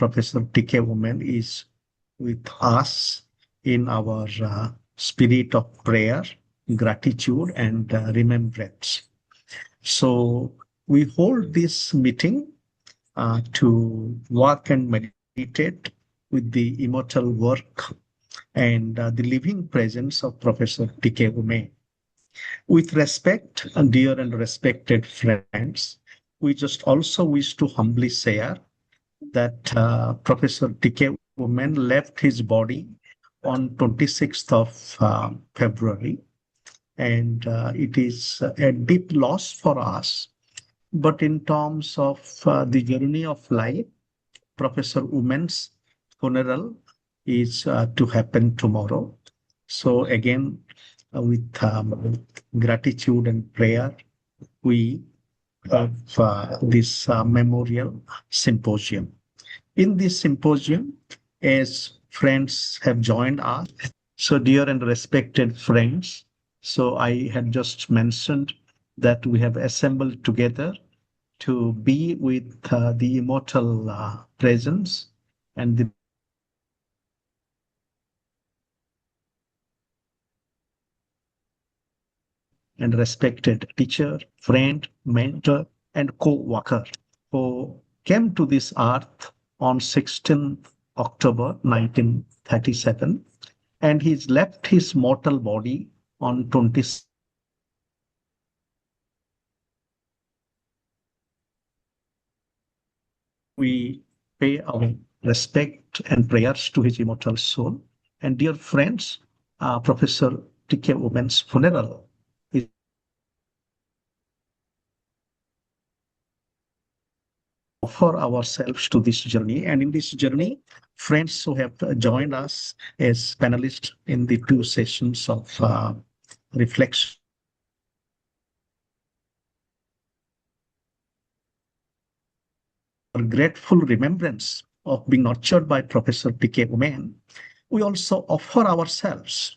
Professor TKOommen is with us in our spirit of prayer, gratitude, and remembrance. So we hold this meeting to work and meditate with the immortal work and the living presence of Professor TKOommen. With respect, dear and respected friends, we just also wish to humbly share that Professor TKOommen left his body on 26th of February, and it is a deep loss for us. But in terms of the journey of life, Professor Oommen's funeral is to happen tomorrow. So again, with gratitude and prayer, we have this memorial symposium. In this symposium, as friends have joined us, so dear and respected friends, so I had just mentioned that we have assembled together to be with the immortal presence and the and respected teacher, friend, mentor, and co-worker who came to this earth on 16th October 1937, and he's left his mortal body on 20. We pay our respect and prayers to his immortal soul. And dear friends, Professor TKOommen's funeral is offer ourselves to this journey. And in this journey, friends who have joined us as panelists in the two sessions of reflection. Our grateful remembrance of being nurtured by Professor TKOommen, we also offer ourselves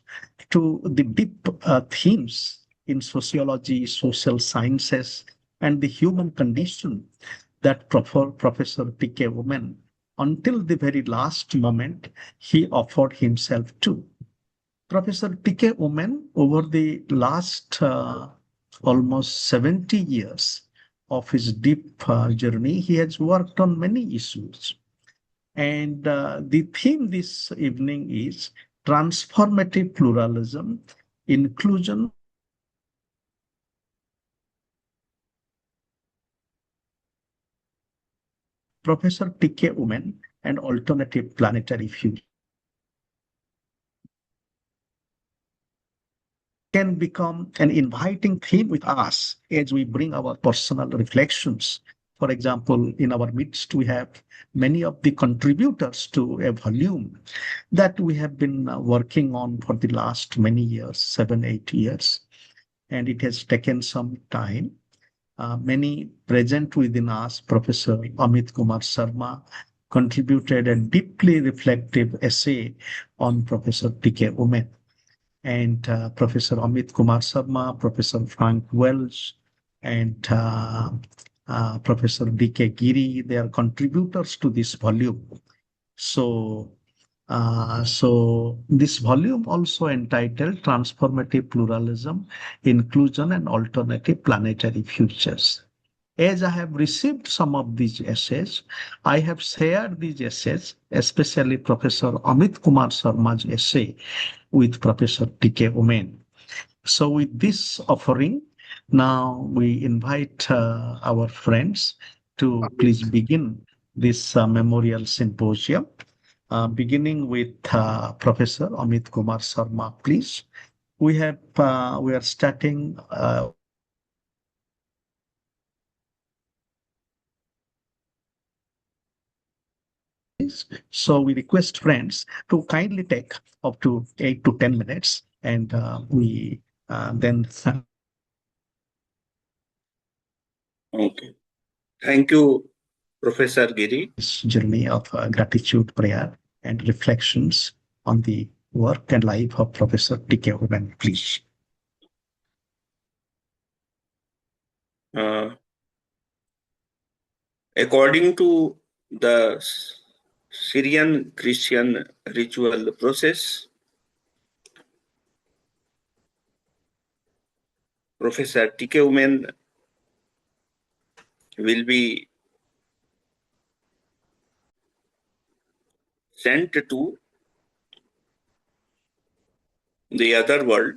to the deep themes in sociology, social sciences, and the human condition that Professor TKOommen, until the very last moment, he offered himself to. Professor TKOommen, over the last almost 70 years of his deep journey, he has worked on many issues. And the theme this evening is transformative pluralism, inclusion. Professor TKOommen and alternative planetary future can become an inviting theme with us as we bring our personal reflections. For example, in our midst, we have many of the contributors to a volume that we have been working on for the last many years, 7, 8 years, and it has taken some time. Many present within us, Professor Amit Kumar Sharma contributed a deeply reflective essay on Professor TKOommen. And Professor Amit Kumar Sharma, Professor Frank Welch, and Professor D.K. Giri, they are contributors to this volume. So this volume also entitled Transformative Pluralism, Inclusion and Alternative Planetary Futures. As I have received some of these essays, I have shared these essays, especially Professor Amit Kumar Sharma's essay with Professor TKOommen. So with this offering, now we invite our friends to please begin this memorial symposium. Beginning with Professor Amit Kumar Sharma, please. We are starting. So we request friends to kindly take up to 8 to 10 minutes, and we then. Okay. Thank you, Professor Giri. This journey of gratitude, prayer, and reflections on the work and life of Professor TKOommen, please. According to the Syrian Christian ritual process. Professor TKOommen will be sent to the other world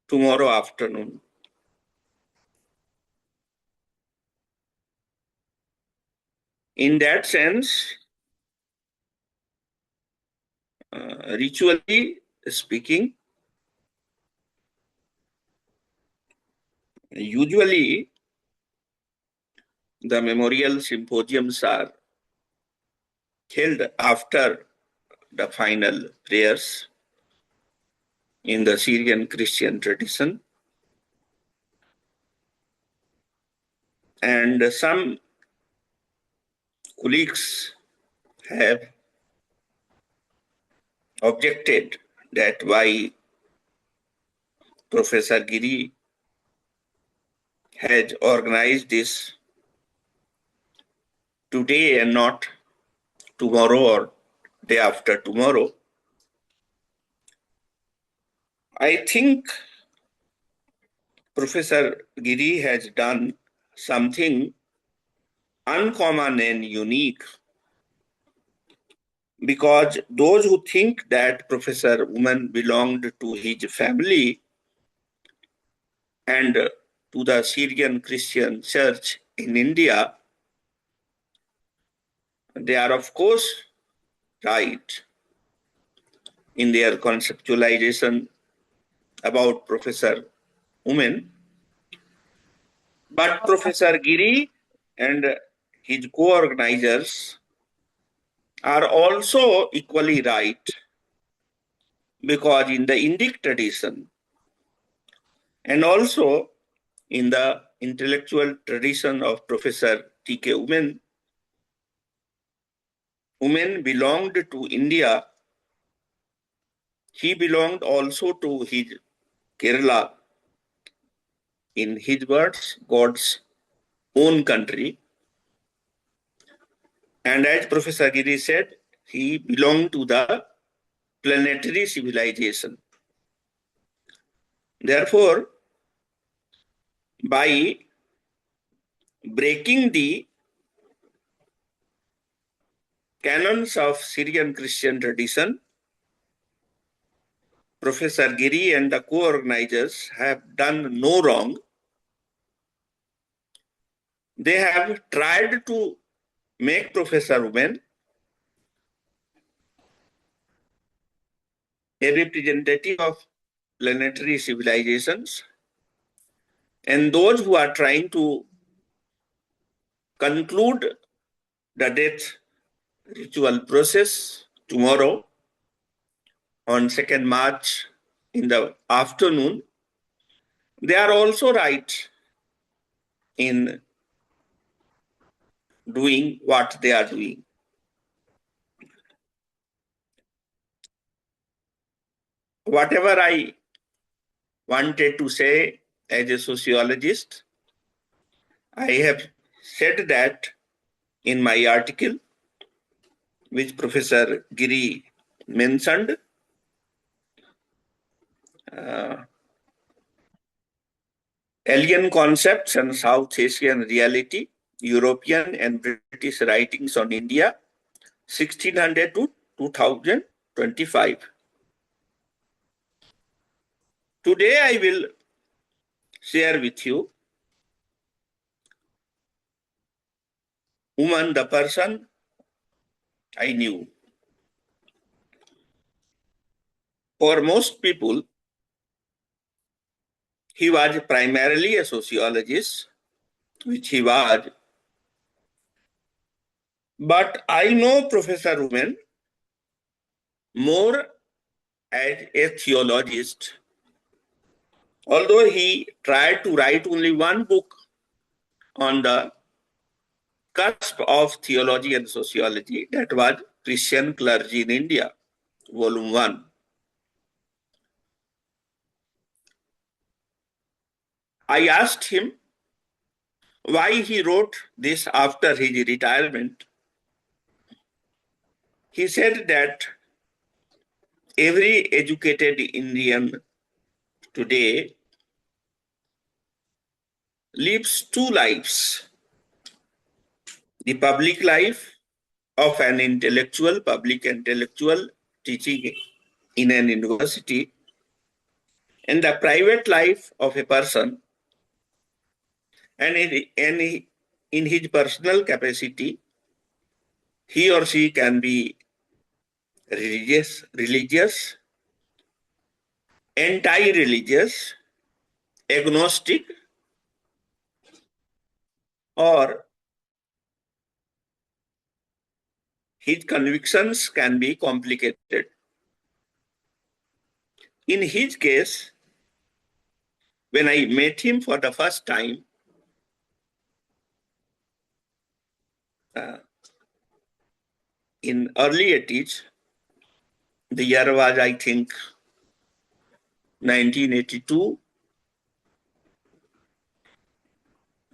tomorrow afternoon. In that sense, ritually speaking, usually the memorial symposiums are held after the final prayers in the Syrian Christian tradition. And some colleagues have objected that why Professor Giri has organized this today and not tomorrow or day after tomorrow. I think Professor Giri has done something uncommon and unique, because those who think that Professor Oommen belonged to his family and to the Syrian Christian church in India, they are of course right in their conceptualization about Professor Oommen. But Professor Giri and his co-organizers are also equally right, because in the Indic tradition and also in the intellectual tradition of Professor TKOommen, Oommen belonged to India. He belonged also to his Kerala, in his words, God's own country. And as Professor Giri said, he belonged to the planetary civilization. Therefore, by breaking the canons of Syrian Christian tradition, Professor Giri and the co-organizers have done no wrong. They have tried to make Professor Oommen a representative of planetary civilizations, and those who are trying to conclude the death ritual process tomorrow on 2nd March in the afternoon, they are also right in doing what they are doing. Whatever I wanted to say as a sociologist, I have said that in my article, which Professor Giri mentioned. Alien Concepts and South Asian Reality, European and British Writings on India, 1600 to 2025. Today I will share with you Oommen, the person I knew. For most people, he was primarily a sociologist, which he was. But I know Professor Oommen more as a theologist. Although he tried to write only one book on the cusp of theology and sociology, that was Christian Clergy in India, Volume 1. I asked him why he wrote this after his retirement. He said that every educated Indian today lives two lives: the public life of an intellectual, public intellectual teaching in an university, and the private life of a person, and in his personal capacity, he or she can be religious, anti-religious, agnostic, or his convictions can be complicated. In his case, when I met him for the first time, in early 80s, the year was, I think, 1982,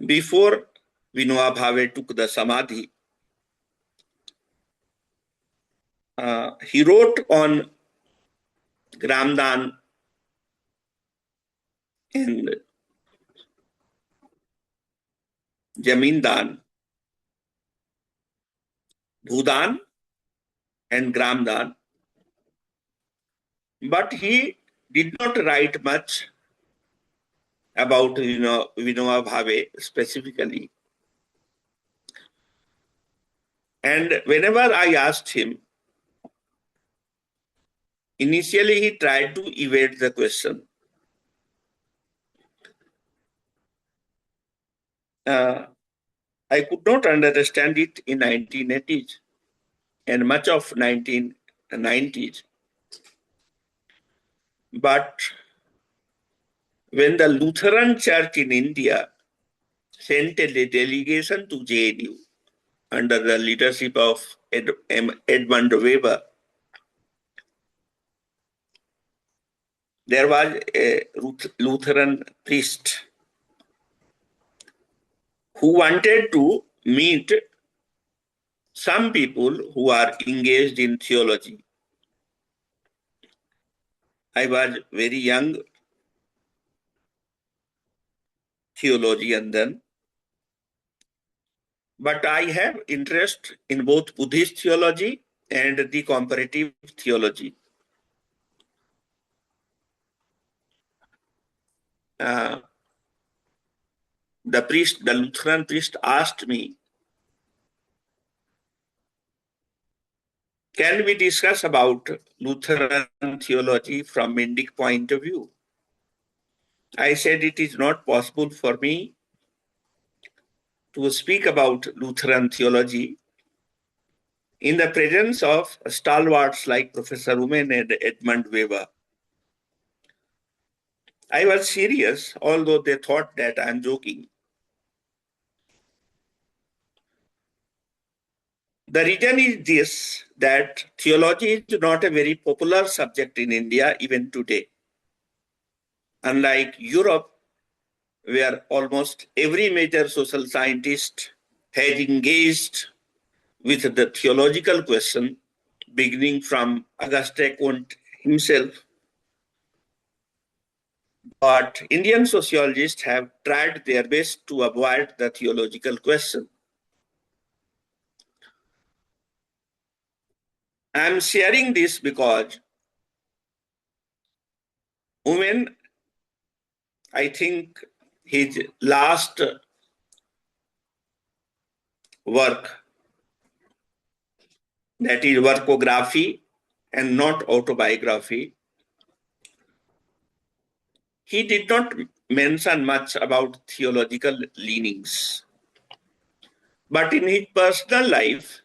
before Vinoba Bhave took the Samadhi. He wrote on Gramdan and Jamindan, Bhudan and Gramdan, but he did not write much about Vinoba Bhave specifically. And whenever I asked him, initially he tried to evade the question. I could not understand it in 1980s and much of 1990s. But when the Lutheran Church in India sent a delegation to JNU under the leadership of Edmund Weber, there was a Lutheran priest who wanted to meet some people who are engaged in theology. I was very young theologian then, but I have interest in both Buddhist theology and the comparative theology. The Lutheran priest asked me, can we discuss about Lutheran theology from Indic point of view? I said it is not possible for me to speak about Lutheran theology in the presence of stalwarts like Professor Oommen and Edmund Weber. I was serious, although they thought that I'm joking. The reason is this, that theology is not a very popular subject in India even today. Unlike Europe, where almost every major social scientist has engaged with the theological question, beginning from Auguste Comte himself. But Indian sociologists have tried their best to avoid the theological question. I'm sharing this because Oommen, I think his last work, that is workography and not autobiography, he did not mention much about theological leanings. But in his personal life,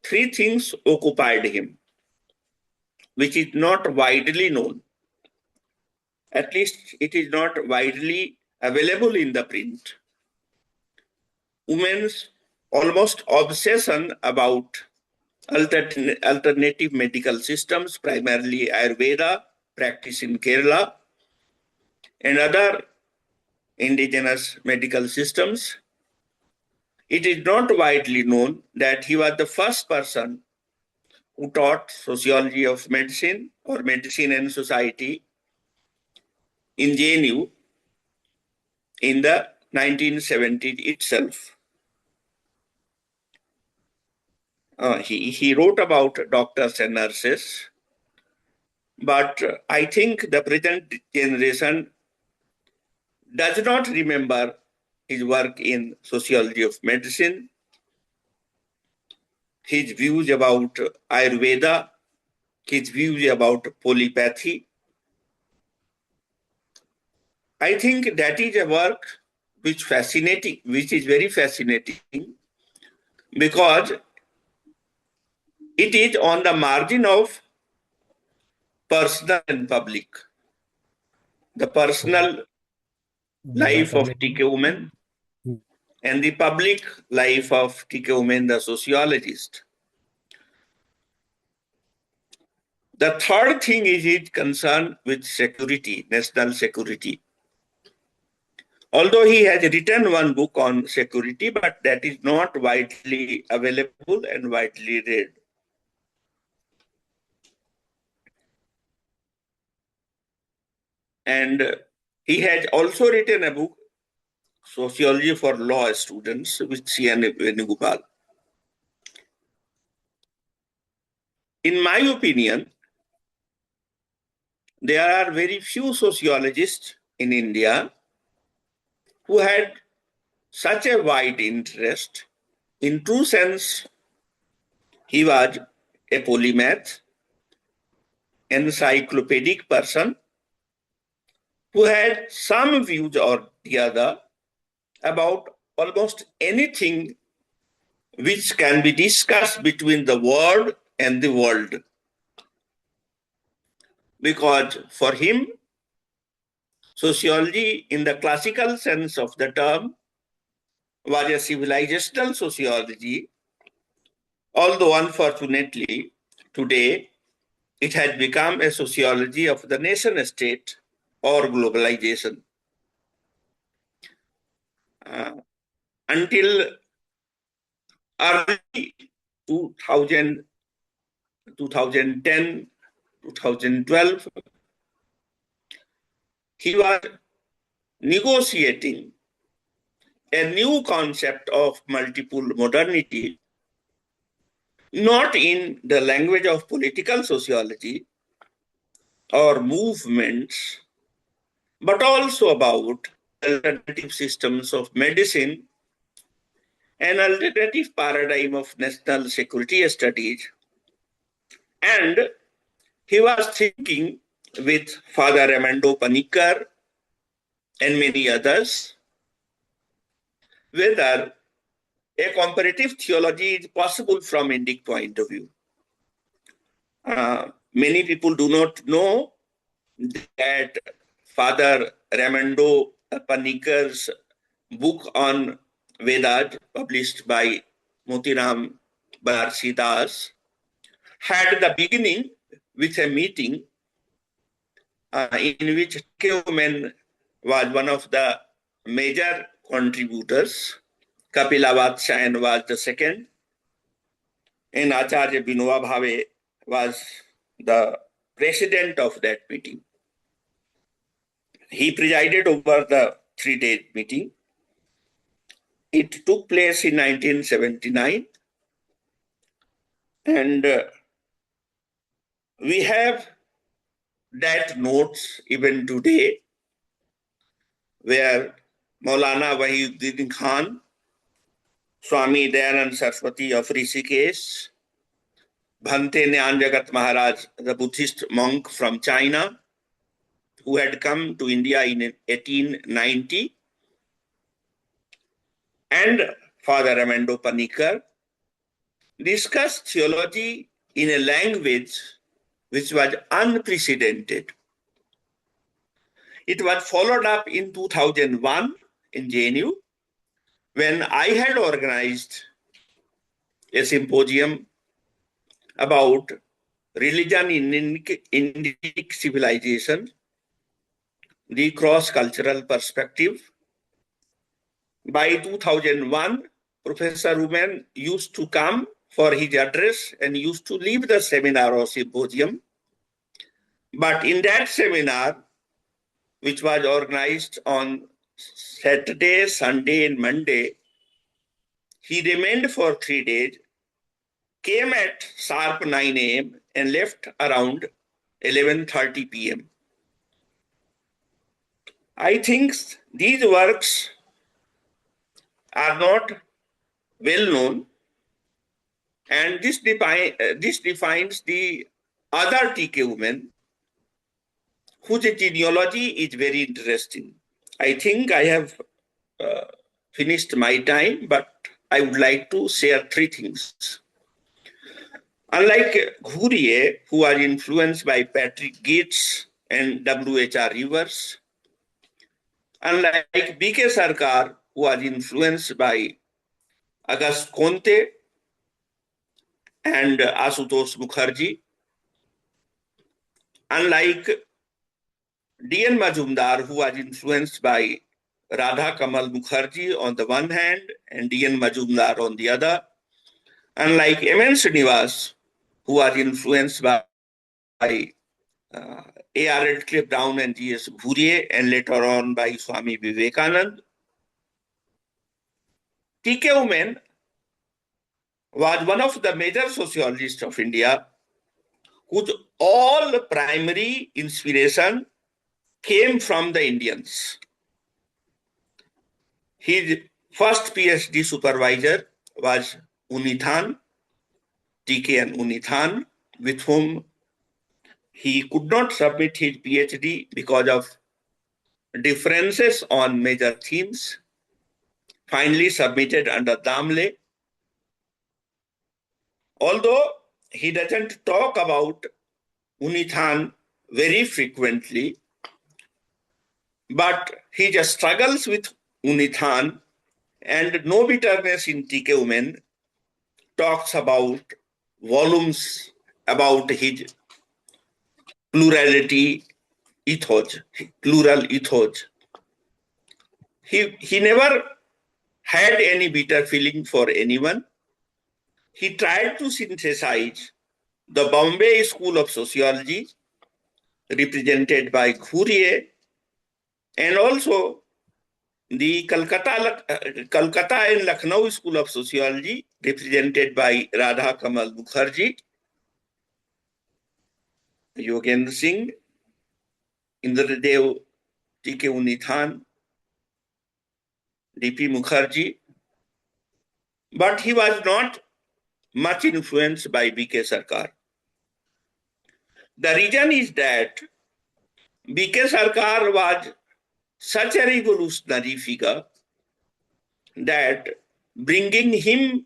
three things occupied him, which is not widely known. At least it is not widely available in the print. Women's almost obsession about alternative medical systems, primarily Ayurveda, practice in Kerala, and other indigenous medical systems. It is not widely known that he was the first person who taught sociology of medicine or medicine and society in JNU in the 1970s itself. He wrote about doctors and nurses, but I think the present generation does not remember his work in sociology of medicine, his views about Ayurveda, his views about polypathy. I think that is a work which is very fascinating because it is on the margin of personal and public. The personal life of TKOommen and the public life of TKOommen, the sociologist. The third thing is its concern with security, national security. Although he has written one book on security, but that is not widely available and widely read. And he has also written a book, Sociology for Law Students, with C.N. Venugopal. In my opinion, there are very few sociologists in India who had such a wide interest. In true sense, he was a polymath, encyclopedic person who had some views or the other about almost anything which can be discussed between the world and the world. Because for him, sociology in the classical sense of the term was a civilizational sociology, although unfortunately today it has become a sociology of the nation state or globalization. Until early 2010, 2012, he was negotiating a new concept of multiple modernity, not in the language of political sociology or movements, but also about alternative systems of medicine, an alternative paradigm of national security studies. And he was thinking with Father Armando Panikkar and many others whether a comparative theology is possible from Indic point of view. Many people do not know that Father Ramando Panikkar's book on Vedas, published by Motiram Banarsi Das, had the beginning with a meeting in which TKOommen was one of the major contributors. Kapila Vatsyayan was the second, and Acharya Binoba Bhave was the president of that meeting. He presided over the 3-day meeting. It took place in 1979, and we have that notes even today, where Maulana Wahiduddin Khan, Swami Dayanand Saraswati of Rishikesh, Bhante Nyan Jagat Maharaj, the Buddhist monk from China, who had come to India in 1890, and Father Armando Panikkar, discussed theology in a language which was unprecedented. It was followed up in 2001 in JNU, when I had organized a symposium about religion in Indic civilization, the cross-cultural perspective. By 2001, Professor Oommen used to come for his address and used to leave the seminar or symposium. But in that seminar, which was organized on Saturday, Sunday, and Monday, he remained for 3 days, came at sharp 9 a.m. and left around 11:30 p.m. I think these works are not well known, and this defines the other TKOommen, whose genealogy is very interesting. I think I have finished my time, but I would like to share 3 things. Unlike Ghuriye, who was influenced by Patrick Gates and W.H.R. Rivers, unlike B.K. Sarkar, who was influenced by Agust Conte and Asutosh Mukherjee, unlike D.N. Majumdar, who was influenced by Radha Kamal Mukherjee on the one hand and D.N. Majumdar on the other, unlike M.N. Srinivas, who was influenced by A.R. Radcliffe Brown and G.S. Ghuriye, and later on by Swami Vivekanand, TKOommen was one of the major sociologists of India whose all primary inspiration came from the Indians. His first PhD supervisor was Unithan, TK Unithan, with whom he could not submit his PhD because of differences on major themes. Finally submitted under Damle. Although he doesn't talk about Unithan very frequently, but he just struggles with Unithan, and No Bitterness in TKOommen talks about volumes about his plurality ethos, plural ethos. He never had any bitter feeling for anyone. He tried to synthesize the Bombay School of Sociology, represented by Ghuriye, and also the Calcutta and Lucknow School of Sociology, represented by Radha Kamal Mukherjee, Yogendra Singh, Indradev T.K. Unithan, D.P. Mukherjee, but he was not much influenced by B.K. Sarkar. The reason is that B.K. Sarkar was such a revolutionary figure that bringing him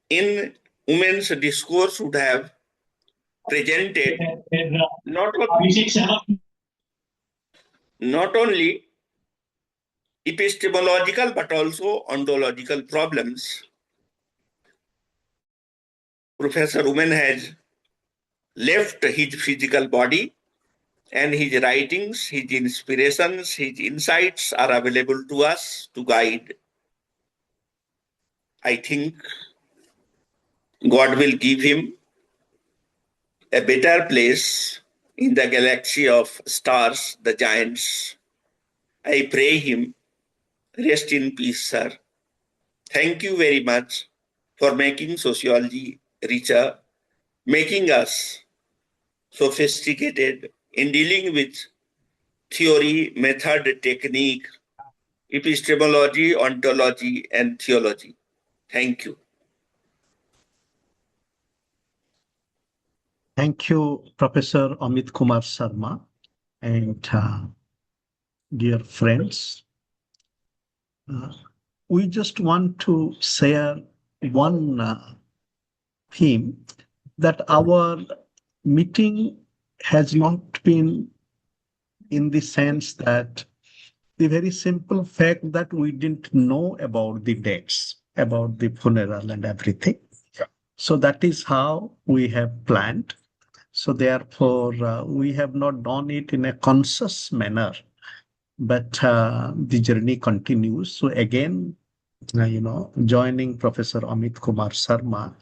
in women's discourse would have presented not only epistemological but also ontological problems. Professor Oommen has left his physical body, and his writings, his inspirations, his insights are available to us to guide. I think God will give him a better place in the galaxy of stars, the giants. I pray him, rest in peace, sir. Thank you very much for making sociology richer, making us sophisticated in dealing with theory, method, technique, epistemology, ontology, and theology. Thank you. Thank you, Professor Amit Kumar Sharma, and dear friends. We just want to share one theme, that our meeting has not been in the sense that the very simple fact that we didn't know about the dates, about the funeral and everything. So that is how we have planned. So therefore, we have not done it in a conscious manner, but the journey continues. So again, joining Professor Amit Kumar Sharma,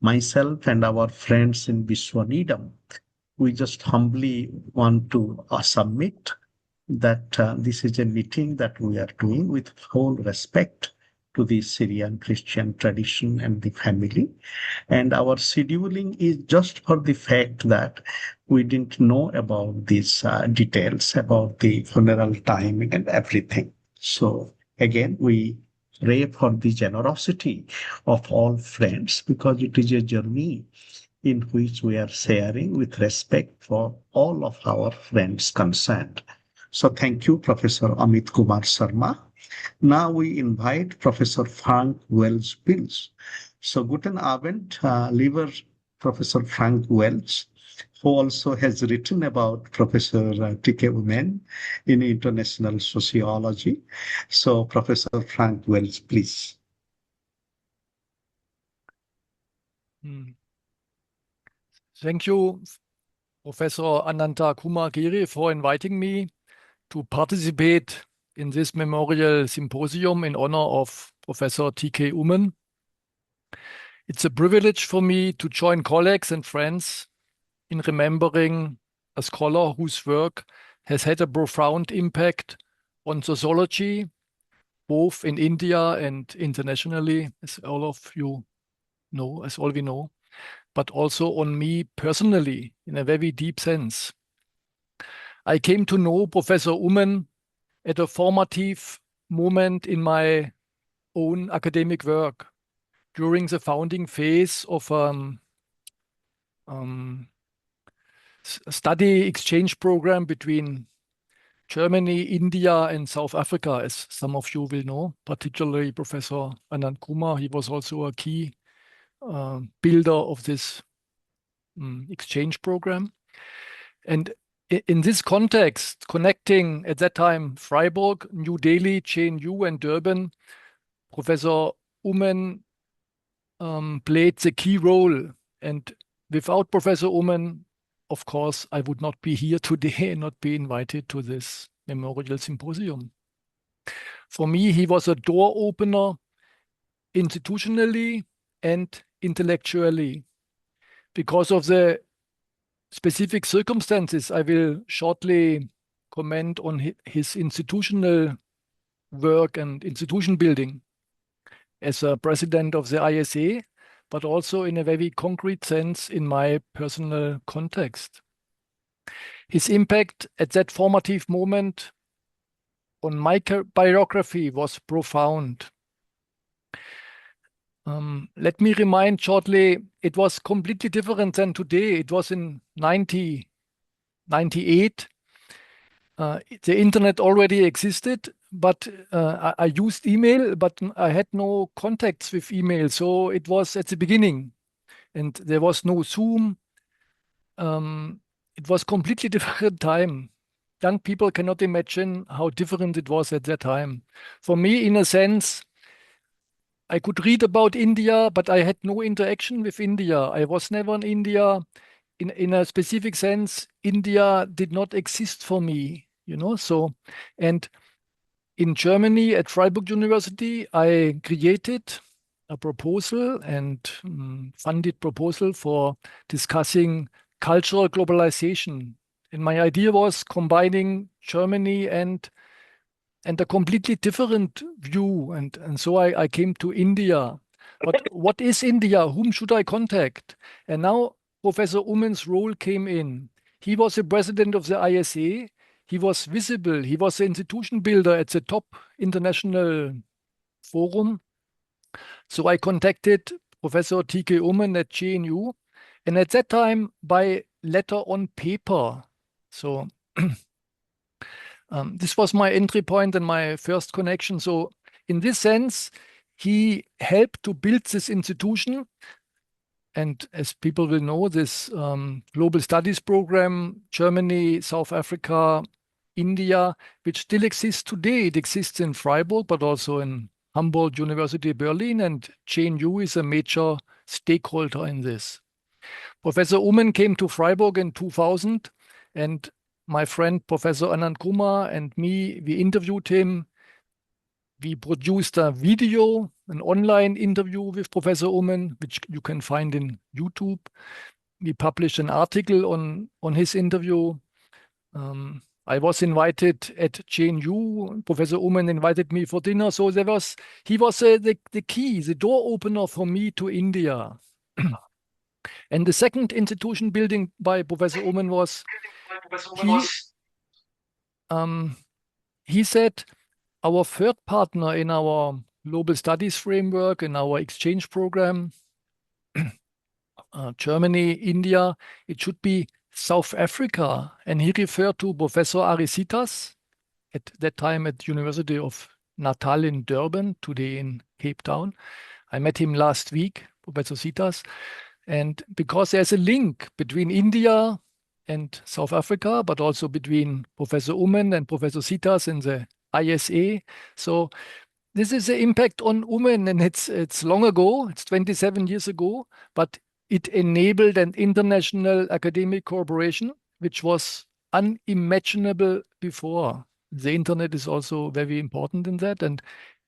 myself and our friends in Vishwaneedam, we just humbly want to submit that this is a meeting that we are doing with full respect to the Syrian Christian tradition and the family. And our scheduling is just for the fact that we didn't know about these details about the funeral timing and everything. So again, we pray for the generosity of all friends because it is a journey in which we are sharing with respect for all of our friends concerned. So thank you, Professor Amit Kumar Sharma. Now we invite Professor Frank Wells Pils. So guten Abend, lieber Professor Frank Wells, who also has written about Professor TKOommen in international sociology. So Professor Frank Wells, please. Thank you, Professor Ananta Kumar Giri, for inviting me to participate in this memorial symposium in honor of Professor TKOommen. It's a privilege for me to join colleagues and friends in remembering a scholar whose work has had a profound impact on sociology, both in India and internationally, as all of you know, as all we know, but also on me personally in a very deep sense. I came to know Professor Oommen at a formative moment in my own academic work during the founding phase of study exchange program between Germany, India, and South Africa, as some of you will know, particularly Professor Anand Kumar. He was also a key builder of this exchange program. And in this context, connecting at that time Freiburg, New Delhi, JNU, and Durban, Professor Oommen played the key role. And without Professor Oommen, of course, I would not be here today and not be invited to this memorial symposium. For me, he was a door opener institutionally and intellectually. Because of the specific circumstances, I will shortly comment on his institutional work and institution building as a president of the ISA, but also in a very concrete sense in my personal context. His impact at that formative moment on my biography was profound. Let me remind shortly, it was completely different than today. It was in 1998. The internet already existed, but I used email, but I had no contacts with email. So it was at the beginning, and there was no Zoom. It was completely different time. Young people cannot imagine how different it was at that time. For me, in a sense, I could read about India, but I had no interaction with India. I was never in India. In a specific sense, India did not exist for me, So, and in Germany at Freiburg University, I created a proposal and funded proposal for discussing cultural globalization. And my idea was combining Germany and a completely different view. And so I came to India. But what is India? Whom should I contact? And now Professor Oommen's role came in. He was the president of the ISA. He was visible. He was the institution builder at the top international forum. So I contacted Professor TKOommen at JNU. And at that time, by letter on paper. So this was my entry point and my first connection. So in this sense, he helped to build this institution. And as people will know, this global studies program, Germany, South Africa, India, which still exists today. It exists in Freiburg, but also in Humboldt University, Berlin, and JNU is a major stakeholder in this. Professor Oommen came to Freiburg in 2000, and my friend Professor Anand Kumar and me, we interviewed him We produced a video, an online interview with Professor Oommen, which you can find in YouTube. We published an article on his interview. I was invited at JNU. Professor Oommen invited me for dinner. So he was the key, the door opener for me to India. And the second institution building by Professor Oommen was he said, our third partner in our global studies framework, in our exchange program, Germany, India, it should be South Africa. And he referred to Professor Arisitas, at that time at University of Natal in Durban, today in Cape Town. I met him last week, Professor Sitas. And because there's a link between India and South Africa, but also between Professor Oommen and Professor Sitas in the ISA. So this is the impact on Oommen, and it's long ago, it's 27 years ago, but it enabled an international academic cooperation, which was unimaginable before. The internet is also very important in that, and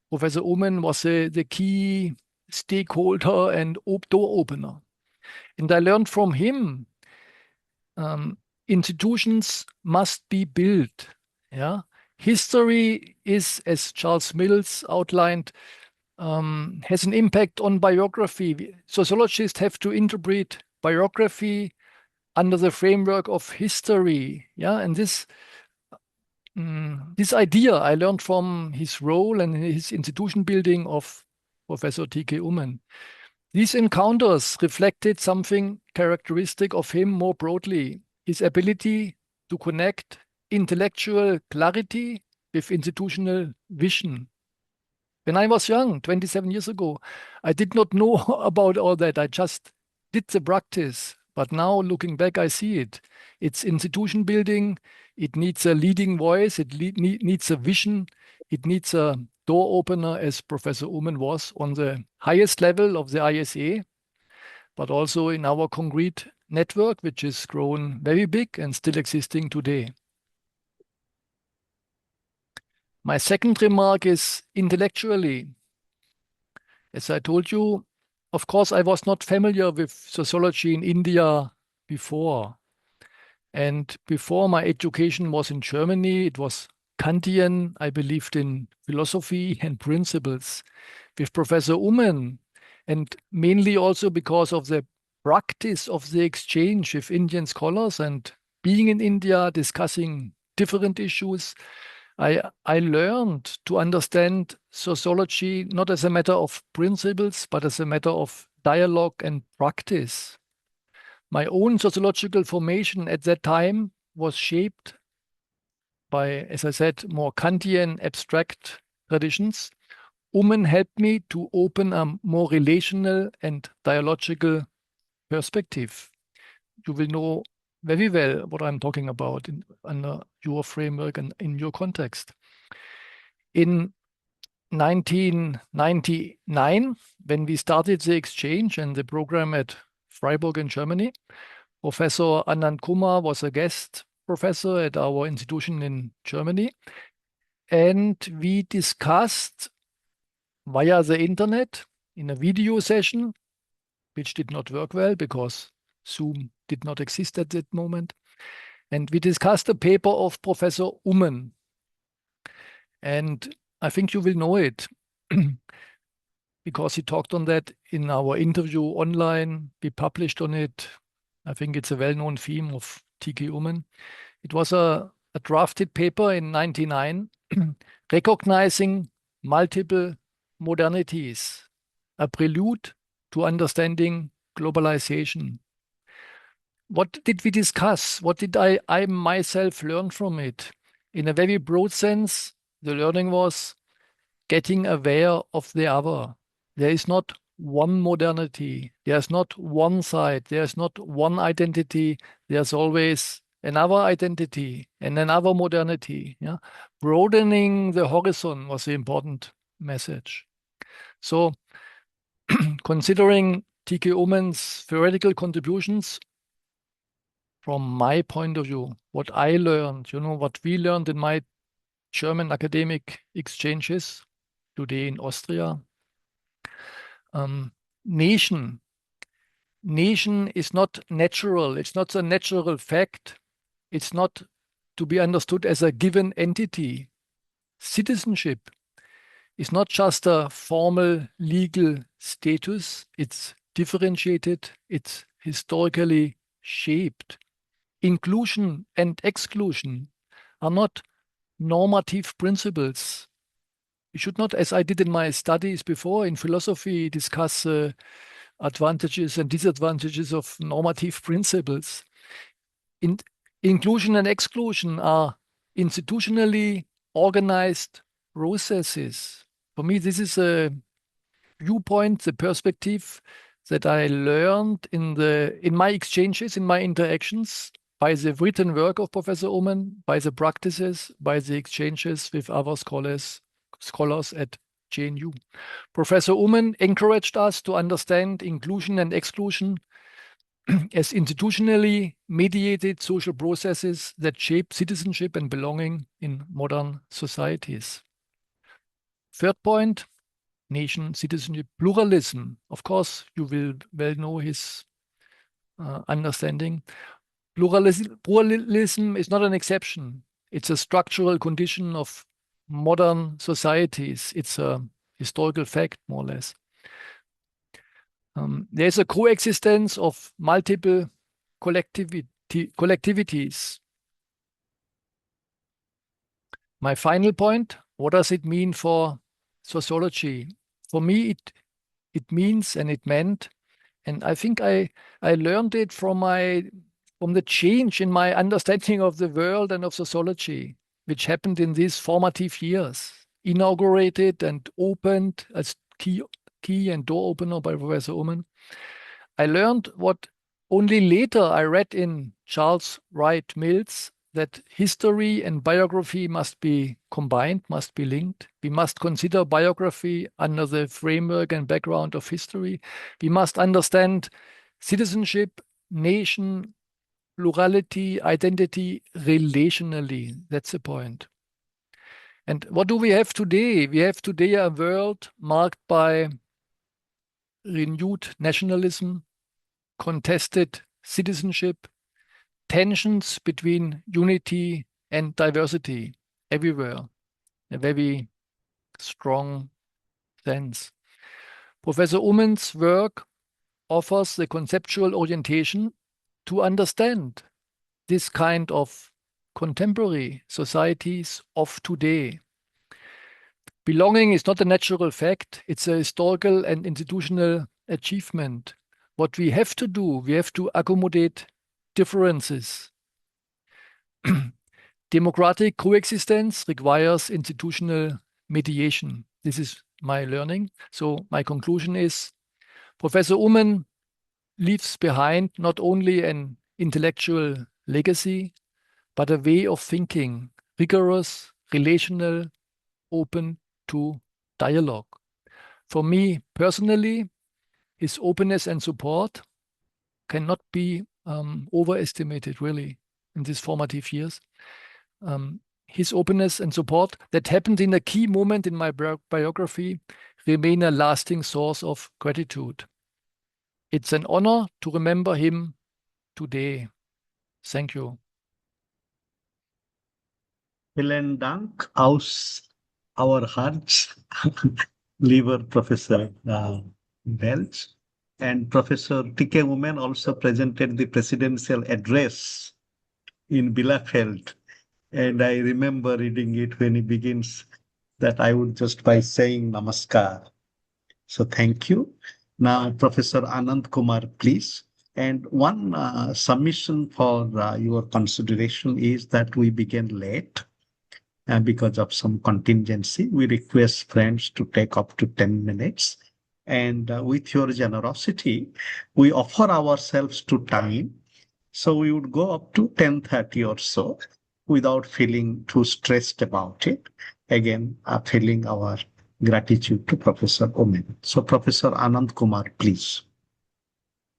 Professor Oommen was the key stakeholder and door opener. And I learned from him, institutions must be built. Yeah, history is, as Charles Mills outlined, has an impact on biography. Sociologists have to interpret biography under the framework of history. Yeah, and this idea I learned from his role and his institution building of Professor TKOommen. These encounters reflected something characteristic of him more broadly, his ability to connect intellectual clarity with institutional vision. When I was young, 27 years ago, I did not know about all that. I just did the practice. But now looking back, I see it. It's institution building. It needs a leading voice. It needs a vision. It needs a door opener, as Professor Oommen was on the highest level of the ISA, but also in our concrete network, which is grown very big and still existing today. My second remark is intellectually. As I told you, of course, I was not familiar with sociology in India before. And before, my education was in Germany. It was Kantian. I believed in philosophy and principles. With Professor Oommen, and mainly also because of the practice of the exchange with Indian scholars and being in India, discussing different issues, I learned to understand sociology not as a matter of principles, but as a matter of dialogue and practice. My own sociological formation at that time was shaped by, as I said, more Kantian abstract traditions. Oommen helped me to open a more relational and dialogical perspective. You will know very well what I'm talking about under your framework and in your context. In 1999, when we started the exchange and the program at Freiburg in Germany, Professor Anand Kumar was a guest professor at our institution in Germany. And we discussed via the internet in a video session, which did not work well because Zoom did not exist at that moment. And we discussed a paper of Professor Oommen. And I think you will know it because he talked on that in our interview online. We published on it. I think it's a well-known theme of TKOommen. It was a drafted paper in 1999, recognizing multiple modernities, a prelude to understanding globalization. What did we discuss? What did I myself learn from it? In a very broad sense, the learning was getting aware of the other. There is not one modernity. There's not one side. There's not one identity. There's always another identity and another modernity. Yeah? Broadening the horizon was the important message. So considering TKOommen's theoretical contributions, from my point of view, what I learned, what we learned in my German academic exchanges, today in Austria. Nation is not natural. It's not a natural fact. It's not to be understood as a given entity. Citizenship is not just a formal legal status. It's differentiated. It's historically shaped. Inclusion and exclusion are not normative principles. We should not, as I did in my studies before in philosophy, discuss advantages and disadvantages of normative principles. Inclusion and exclusion are institutionally organized processes. For me, this is a viewpoint, the perspective that I learned in my exchanges, in my interactions, by the written work of Professor Oommen, by the practices, by the exchanges with other scholars at JNU. Professor Oommen encouraged us to understand inclusion and exclusion as institutionally mediated social processes that shape citizenship and belonging in modern societies. Third point, nation, citizenship, pluralism. Of course, you will well know his understanding. Pluralism is not an exception. It's a structural condition of modern societies. It's a historical fact, more or less. There's a coexistence of multiple collectivities. My final point, what does it mean for sociology? For me, it means and it meant, and I think I learned it from the change in my understanding of the world and of sociology, which happened in these formative years, inaugurated and opened as key and door opener by Professor Oommen. I learned what only later I read in Charles Wright Mills, that history and biography must be combined, must be linked. We must consider biography under the framework and background of history. We must understand citizenship, nation, plurality, identity relationally. That's the point. And what do we have today? We have today a world marked by renewed nationalism, contested citizenship, tensions between unity and diversity everywhere, in a very strong sense. Professor Oommen's work offers the conceptual orientation to understand this kind of contemporary societies of today. Belonging is not a natural fact, it's a historical and institutional achievement. What we have to do, we have to accommodate differences. Democratic coexistence requires institutional mediation. This is my learning. So my conclusion is, Professor Oommen leaves behind not only an intellectual legacy, but a way of thinking, rigorous, relational, open to dialogue. For me personally, his openness and support cannot be overestimated, really, in these formative years. His openness and support that happened in a key moment in my biography remain a lasting source of gratitude. It's an honor to remember him today. Thank you. Vielen Dank aus our hearts, lieber Professor Welch. And Professor TKOommen also presented the presidential address in Bielefeld. And I remember reading it when he begins that I would just by saying Namaskar. So thank you. Now, Professor Anand Kumar, please. And one submission for your consideration is that we began late because of some contingency. We request friends to take up to 10 minutes. And with your generosity, we offer ourselves to time. So we would go up to 10:30 or so without feeling too stressed about it. Again, feeling our gratitude to Professor Oommen. So Professor Anand Kumar, please.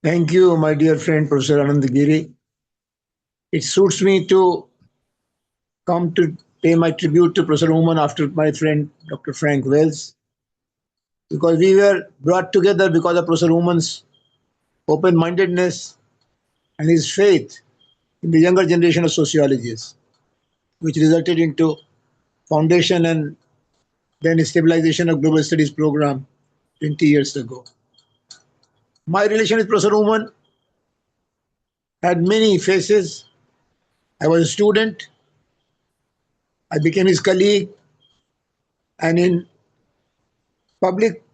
Thank you, my dear friend, Professor Anandagiri. It suits me to come to pay my tribute to Professor Oommen after my friend, Dr. Frank Wells. because we were brought together because of Professor Oommen's open-mindedness and his faith in the younger generation of sociologists, which resulted into foundation and then stabilization of global studies program 20 years ago. My relation with Professor Oommen had many phases. I was a student, I became his colleague, and in public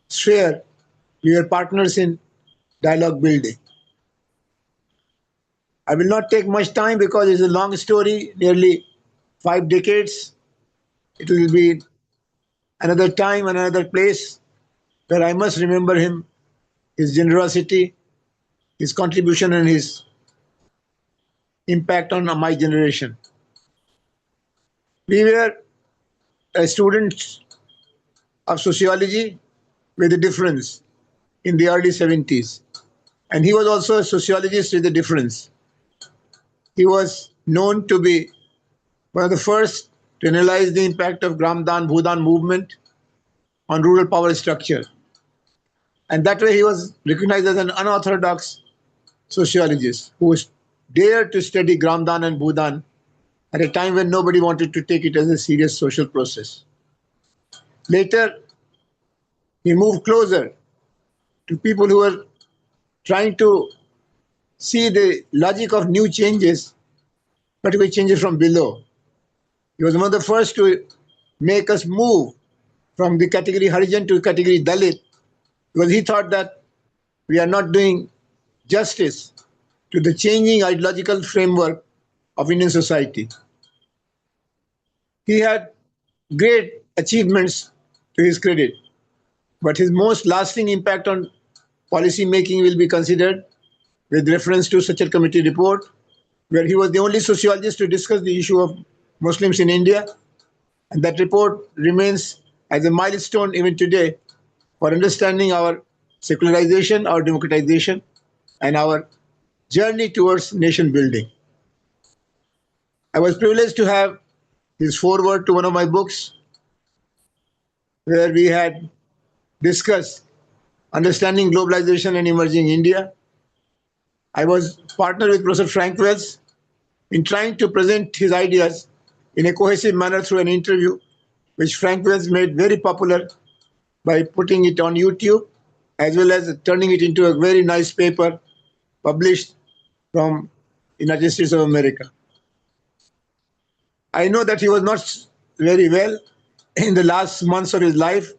sphere, we were partners in dialogue building. I will not take much time because it's a long story, nearly 5 decades. It will be another time, another place where I must remember him, his generosity, his contribution, and his impact on my generation. We were students of sociology with a difference in the early 70s. And he was also a sociologist with a difference. He was known to be one of the first to analyze the impact of Gramdan Bhudan movement on rural power structure. And that way he was recognized as an unorthodox sociologist who dared to study Gramdan and Bhudan at a time when nobody wanted to take it as a serious social process. Later, he moved closer to people who were trying to see the logic of new changes, particularly changes from below. He was one of the first to make us move from the category Harijan to category Dalit, because he thought that we are not doing justice to the changing ideological framework of Indian society. He had great achievements to his credit, but his most lasting impact on policy making will be considered with reference to Sahachakra committee report, where he was the only sociologist to discuss the issue of Muslims in India. And that report remains as a milestone even today for understanding our secularization, our democratization, and our journey towards nation building. I was privileged to have his foreword to one of my books, where we had discussed understanding globalization and emerging India. I was partnered with Professor Frank Wells in trying to present his ideas in a cohesive manner through an interview, which Frank Wells made very popular by putting it on YouTube, as well as turning it into a very nice paper published from United States of America. I know that he was not very well in the last months of his life.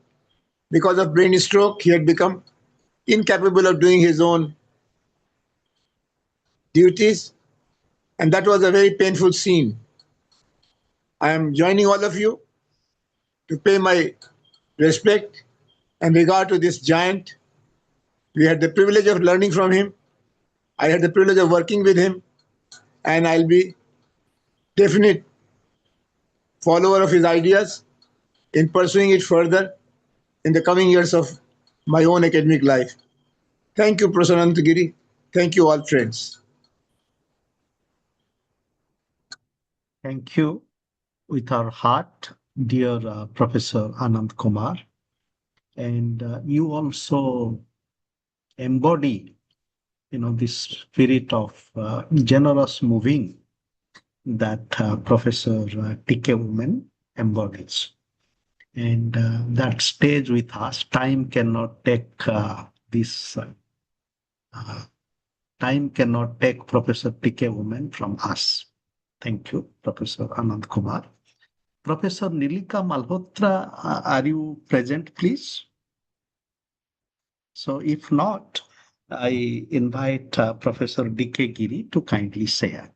Because of brain stroke, he had become incapable of doing his own duties, and that was a very painful scene. I am joining all of you to pay my respect and regard to this giant. We had the privilege of learning from him. I had the privilege of working with him, and I'll be definite follower of his ideas in pursuing it further in the coming years of my own academic life. Thank you, Professor Anantagiri. Thank you all, friends. Thank you. With our heart, dear Professor Anand Kumar. And you also embody, this spirit of generous moving that Professor TKOommen embodies. And that stays with us. Time cannot take time cannot take Professor TKOommen from us. Thank you, Professor Anand Kumar. Professor Nilika Malhotra, are you present, please? So if not, I invite Professor D.K. Giri to kindly share.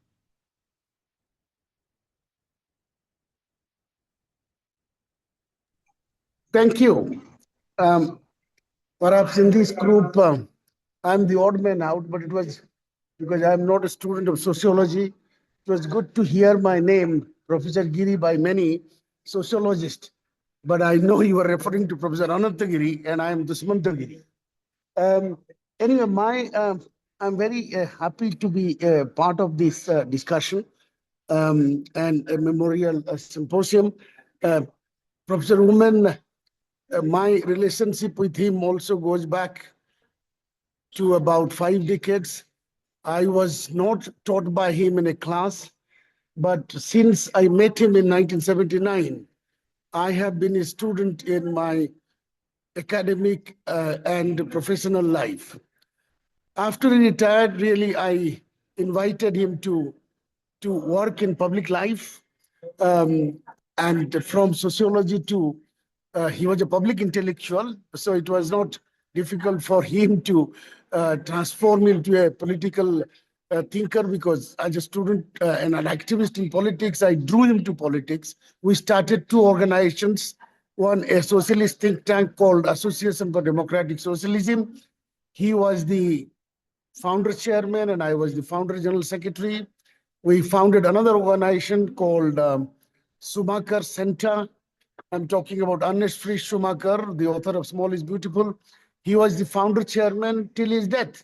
Thank you. Perhaps in this group, I'm the odd man out, but it was because I'm not a student of sociology. It was good to hear my name, Professor Giri, by many sociologists. But I know you are referring to Professor Anantagiri, and I am Dusmanta Giri. Anyway, I'm very happy to be part of this discussion and a memorial symposium. Professor Oommen My relationship with him also goes back to about 5 decades. I was not taught by him in a class, but since I met him in 1979, I have been a student in my academic and professional life. After he retired, really, I invited him to work in public life. And from sociology to, he was a public intellectual, so it was not difficult for him to transform into a political thinker, because as a student and an activist in politics, I drew him to politics. We started 2 organizations, one a socialist think tank called Association for Democratic Socialism. He was the founder chairman and I was the founder general secretary. We founded another organization called Schumacher Center. I'm talking about Ernest Friedrich Schumacher, the author of Small is Beautiful. He was the founder chairman till his death.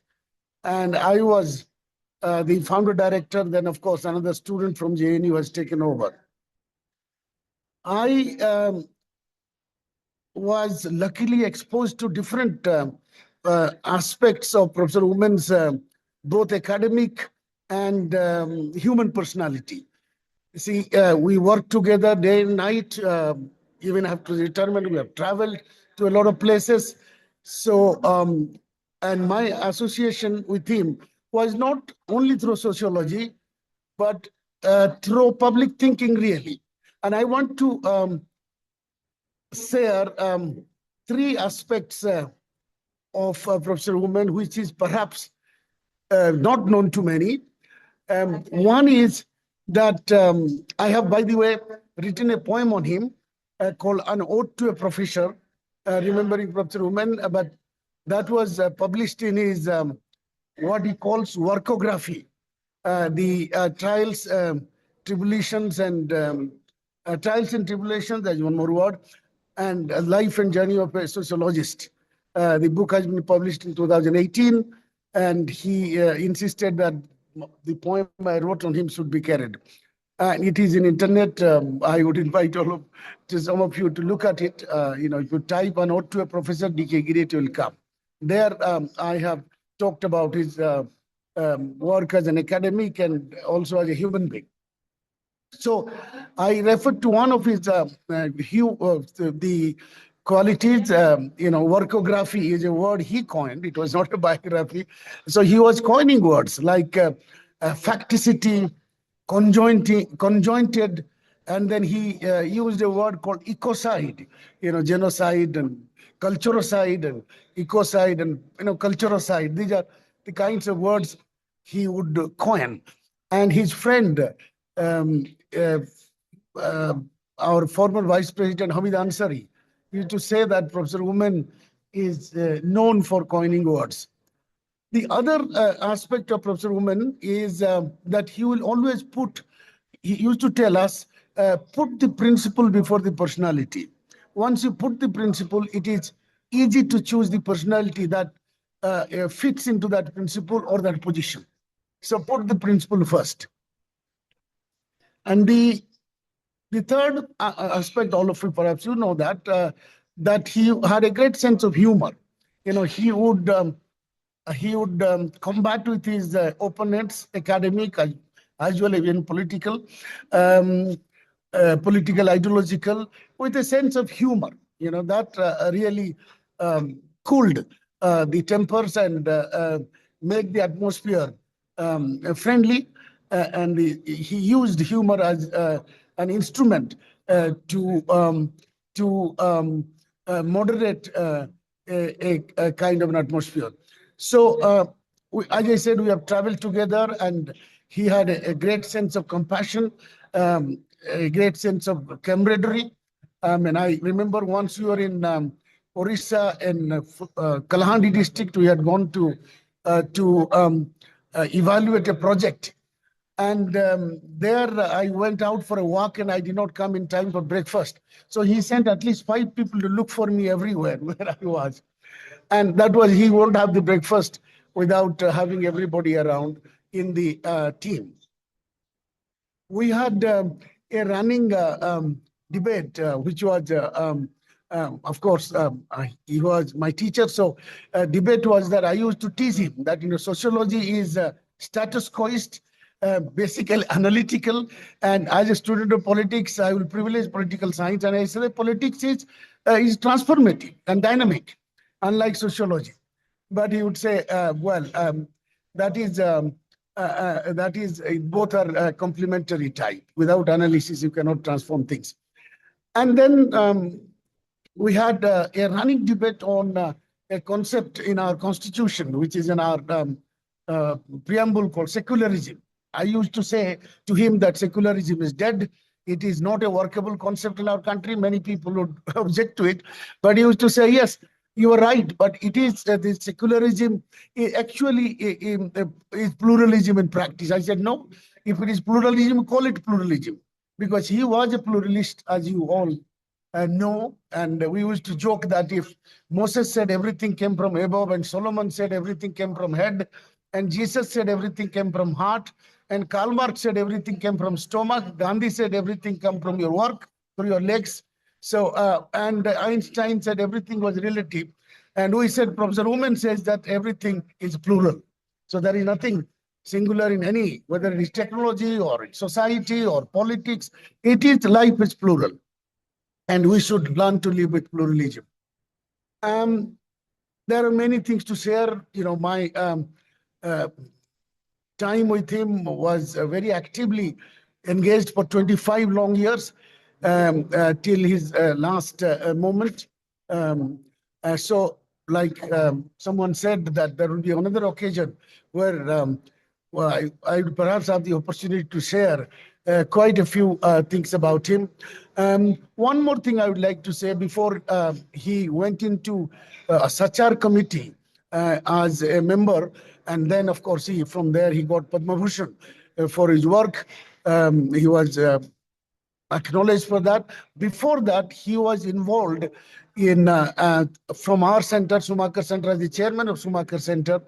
And I was the founder director. Then, of course, another student from JNU has taken over. I was luckily exposed to different aspects of Professor Oommen's both academic and human personality. You see, we work together day and night. Even after retirement, we have traveled to a lot of places. So, and my association with him was not only through sociology, but through public thinking, really. And I want to share 3 aspects of Professor Oommen, which is perhaps not known to many. One is that I have, by the way, written a poem on him called An Ode to a Professor, remembering Professor Oommen, but that was published in his what he calls workography, the trials, tribulations, and trials and tribulations, that's one more word, and life and journey of a sociologist. The book has been published in 2018, and he insisted that the poem I wrote on him should be carried. And it is in internet. I would invite some of you to look at it. If you type An Ode to a Professor, D.K. Giri, it will come. There, I have talked about his work as an academic and also as a human being. So I referred to one of his the qualities. Workography is a word he coined. It was not a biography. So he was coining words like facticity, conjointed, and then he used a word called ecocide, genocide and culturocide and ecocide and culturocide. These are the kinds of words he would coin. And his friend, um, uh, uh, our former Vice President Hamid Ansari, used to say that Professor Oommen is known for coining words. The other aspect of Professor Oommen is that he will always he used to tell us, put the principle before the personality. Once you put the principle, it is easy to choose the personality that fits into that principle or that position. So put the principle first. And the third aspect, all of you perhaps you know that he had a great sense of humor. He would combat with his opponents, academic as well as even political, ideological, with a sense of humor. That really cooled the tempers and make the atmosphere friendly. And he used humor as an instrument to moderate a kind of an atmosphere. So, as I said, we have traveled together, and he had a great sense of compassion, a great sense of camaraderie. And I remember once we were in Orissa in Kalahandi district, we had gone to evaluate a project. And there I went out for a walk and I did not come in time for breakfast. So he sent at least 5 people to look for me everywhere where I was. And that was, he won't have the breakfast without having everybody around in the team. We had a running debate, which was Of course, he was my teacher. So debate was that I used to tease him that, sociology is status quoist, basically analytical. And as a student of politics, I will privilege political science. And I say politics is transformative and dynamic, unlike sociology. But he would say, that is both are complementary type. Without analysis, you cannot transform things. And then we had a running debate on a concept in our constitution, which is in our preamble called secularism. I used to say to him that secularism is dead. It is not a workable concept in our country. Many people would object to it. But he used to say, yes, you are right, but it is the secularism actually is pluralism in practice. I said, no, if it is pluralism, call it pluralism. Because he was a pluralist, as you all know. And we used to joke that if Moses said everything came from above, and Solomon said everything came from head, and Jesus said everything came from heart, and Karl Marx said everything came from stomach, Gandhi said everything come from your work, through your legs. So, and Einstein said everything was relative. And we said, Professor Oommen says that everything is plural. So there is nothing singular in any, whether it is technology or society or politics, life is plural. And we should learn to live with pluralism. There are many things to share. My time with him was very actively engaged for 25 long years till his last moment. So, like someone said, that there will be another occasion where I would perhaps have the opportunity to share quite a few things about him. One more thing I would like to say before he went into a Sachar committee as a member, and then of course from there he got Padma Bhushan for his work. He was acknowledged for that. Before that, he was involved in from our center, Sumakar Center, as the chairman of Sumakar Center,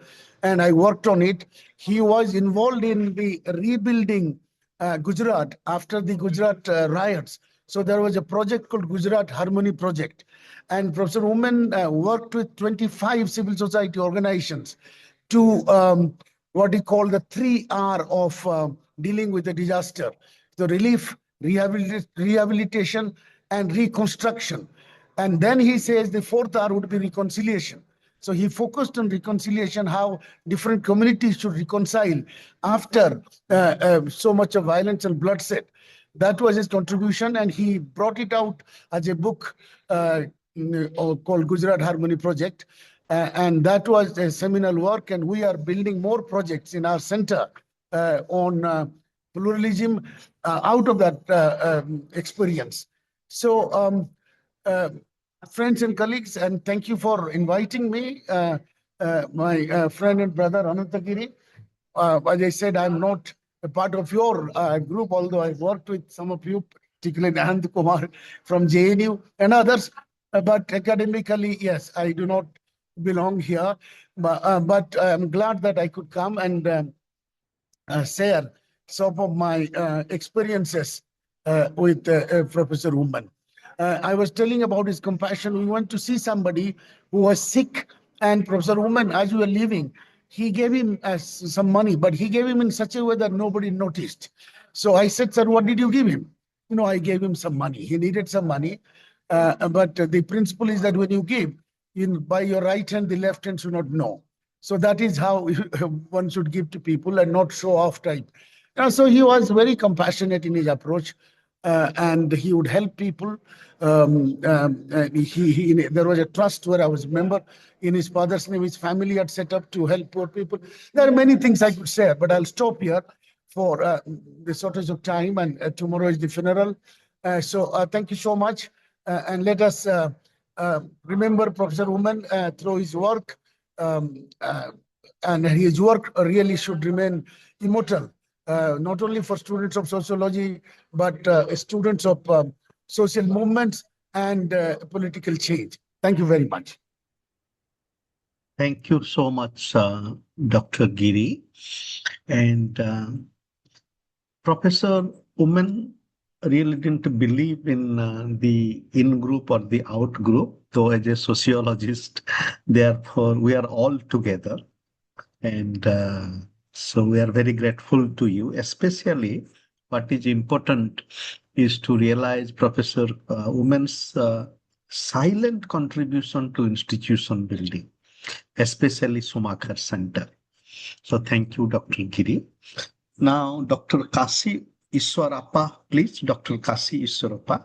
and I worked on it. He was involved in the rebuilding Gujarat after the Gujarat riots. So there was a project called Gujarat Harmony Project, and Professor Oommen worked with 25 civil society organizations to what he called the 3R of dealing with the disaster: the relief, rehabilitation, and reconstruction. And then he says the 4th R would be reconciliation. So he focused on reconciliation, how different communities should reconcile after so much of violence and bloodshed. That was his contribution, and he brought it out as a book called Gujarat Harmony Project. And that was a seminal work, and we are building more projects in our center on pluralism out of that experience. So, friends and colleagues, and thank you for inviting me, my friend and brother Anantagiri. As I said, I'm not a part of your group, although I've worked with some of you, particularly Anand Kumar from JNU and others. But academically, yes, I do not belong here. But I'm glad that I could come and share some of my experiences with Professor Oommen. I was telling about his compassion. We went to see somebody who was sick, and Professor Oommen, as we were leaving, he gave him some money, but he gave him in such a way that nobody noticed. So I said, sir, what did you give him? I gave him some money. He needed some money. But the principle is that when you give, by your right hand, the left hand should not know. So that is how one should give to people and not show off type. So he was very compassionate in his approach, and he would help people. There was a trust where I was a member in his father's name. His family had set up to help poor people. There are many things I could share, but I'll stop here for the shortage of time, and tomorrow is the funeral. So thank you so much, and let us remember Professor Oommen through his work, and his work really should remain immortal, not only for students of sociology, but students of social movements and political change. Thank you very much. Thank you so much, Dr. Giri. And Professor Oommen really didn't believe in the in-group or the out-group, though as a sociologist, therefore we are all together. And so we are very grateful to you, especially what is important is to realize Professor Oommen's silent contribution to institution building, especially Schumacher Center. So thank you, Dr. Giri. Now, Dr. Kasi Iswarappa, please, Dr. Kasi Iswarappa.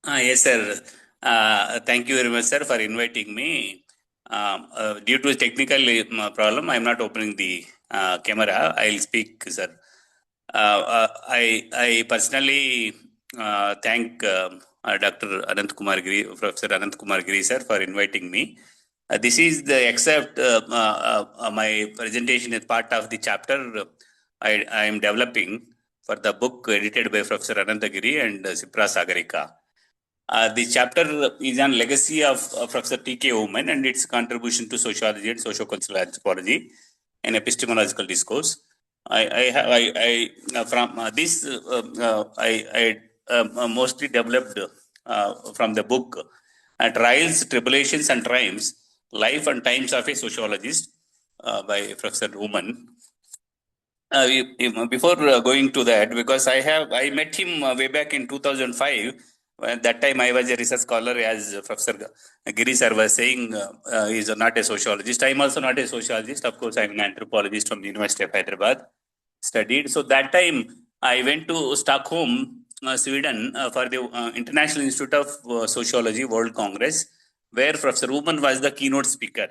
Yes, sir. Thank you very much, sir, for inviting me. Due to technical problem, I'm not opening the camera. I'll speak, sir. I personally thank Dr. Anant Kumar Giri, Professor Anant Kumar Giri, sir, for inviting me. This is the except my presentation is part of the chapter I am developing for the book edited by Professor Anantagiri and Sipra Sagarika. The chapter is on legacy of Professor TKOommen and its contribution to sociology and socio-cultural anthropology and epistemological discourse. I mostly developed from the book Trials, Tribulations and Triumphs, Life and Times of a Sociologist by Professor Oommen. Before going to that, because I met him way back in 2005. At that time, I was a research scholar, as Professor Giri sir was saying. He is not a sociologist. I am also not a sociologist. Of course, I am an anthropologist from the University of Hyderabad. Studied. So that time, I went to Stockholm, Sweden, for the International Institute of Sociology World Congress, where Professor Oommen was the keynote speaker.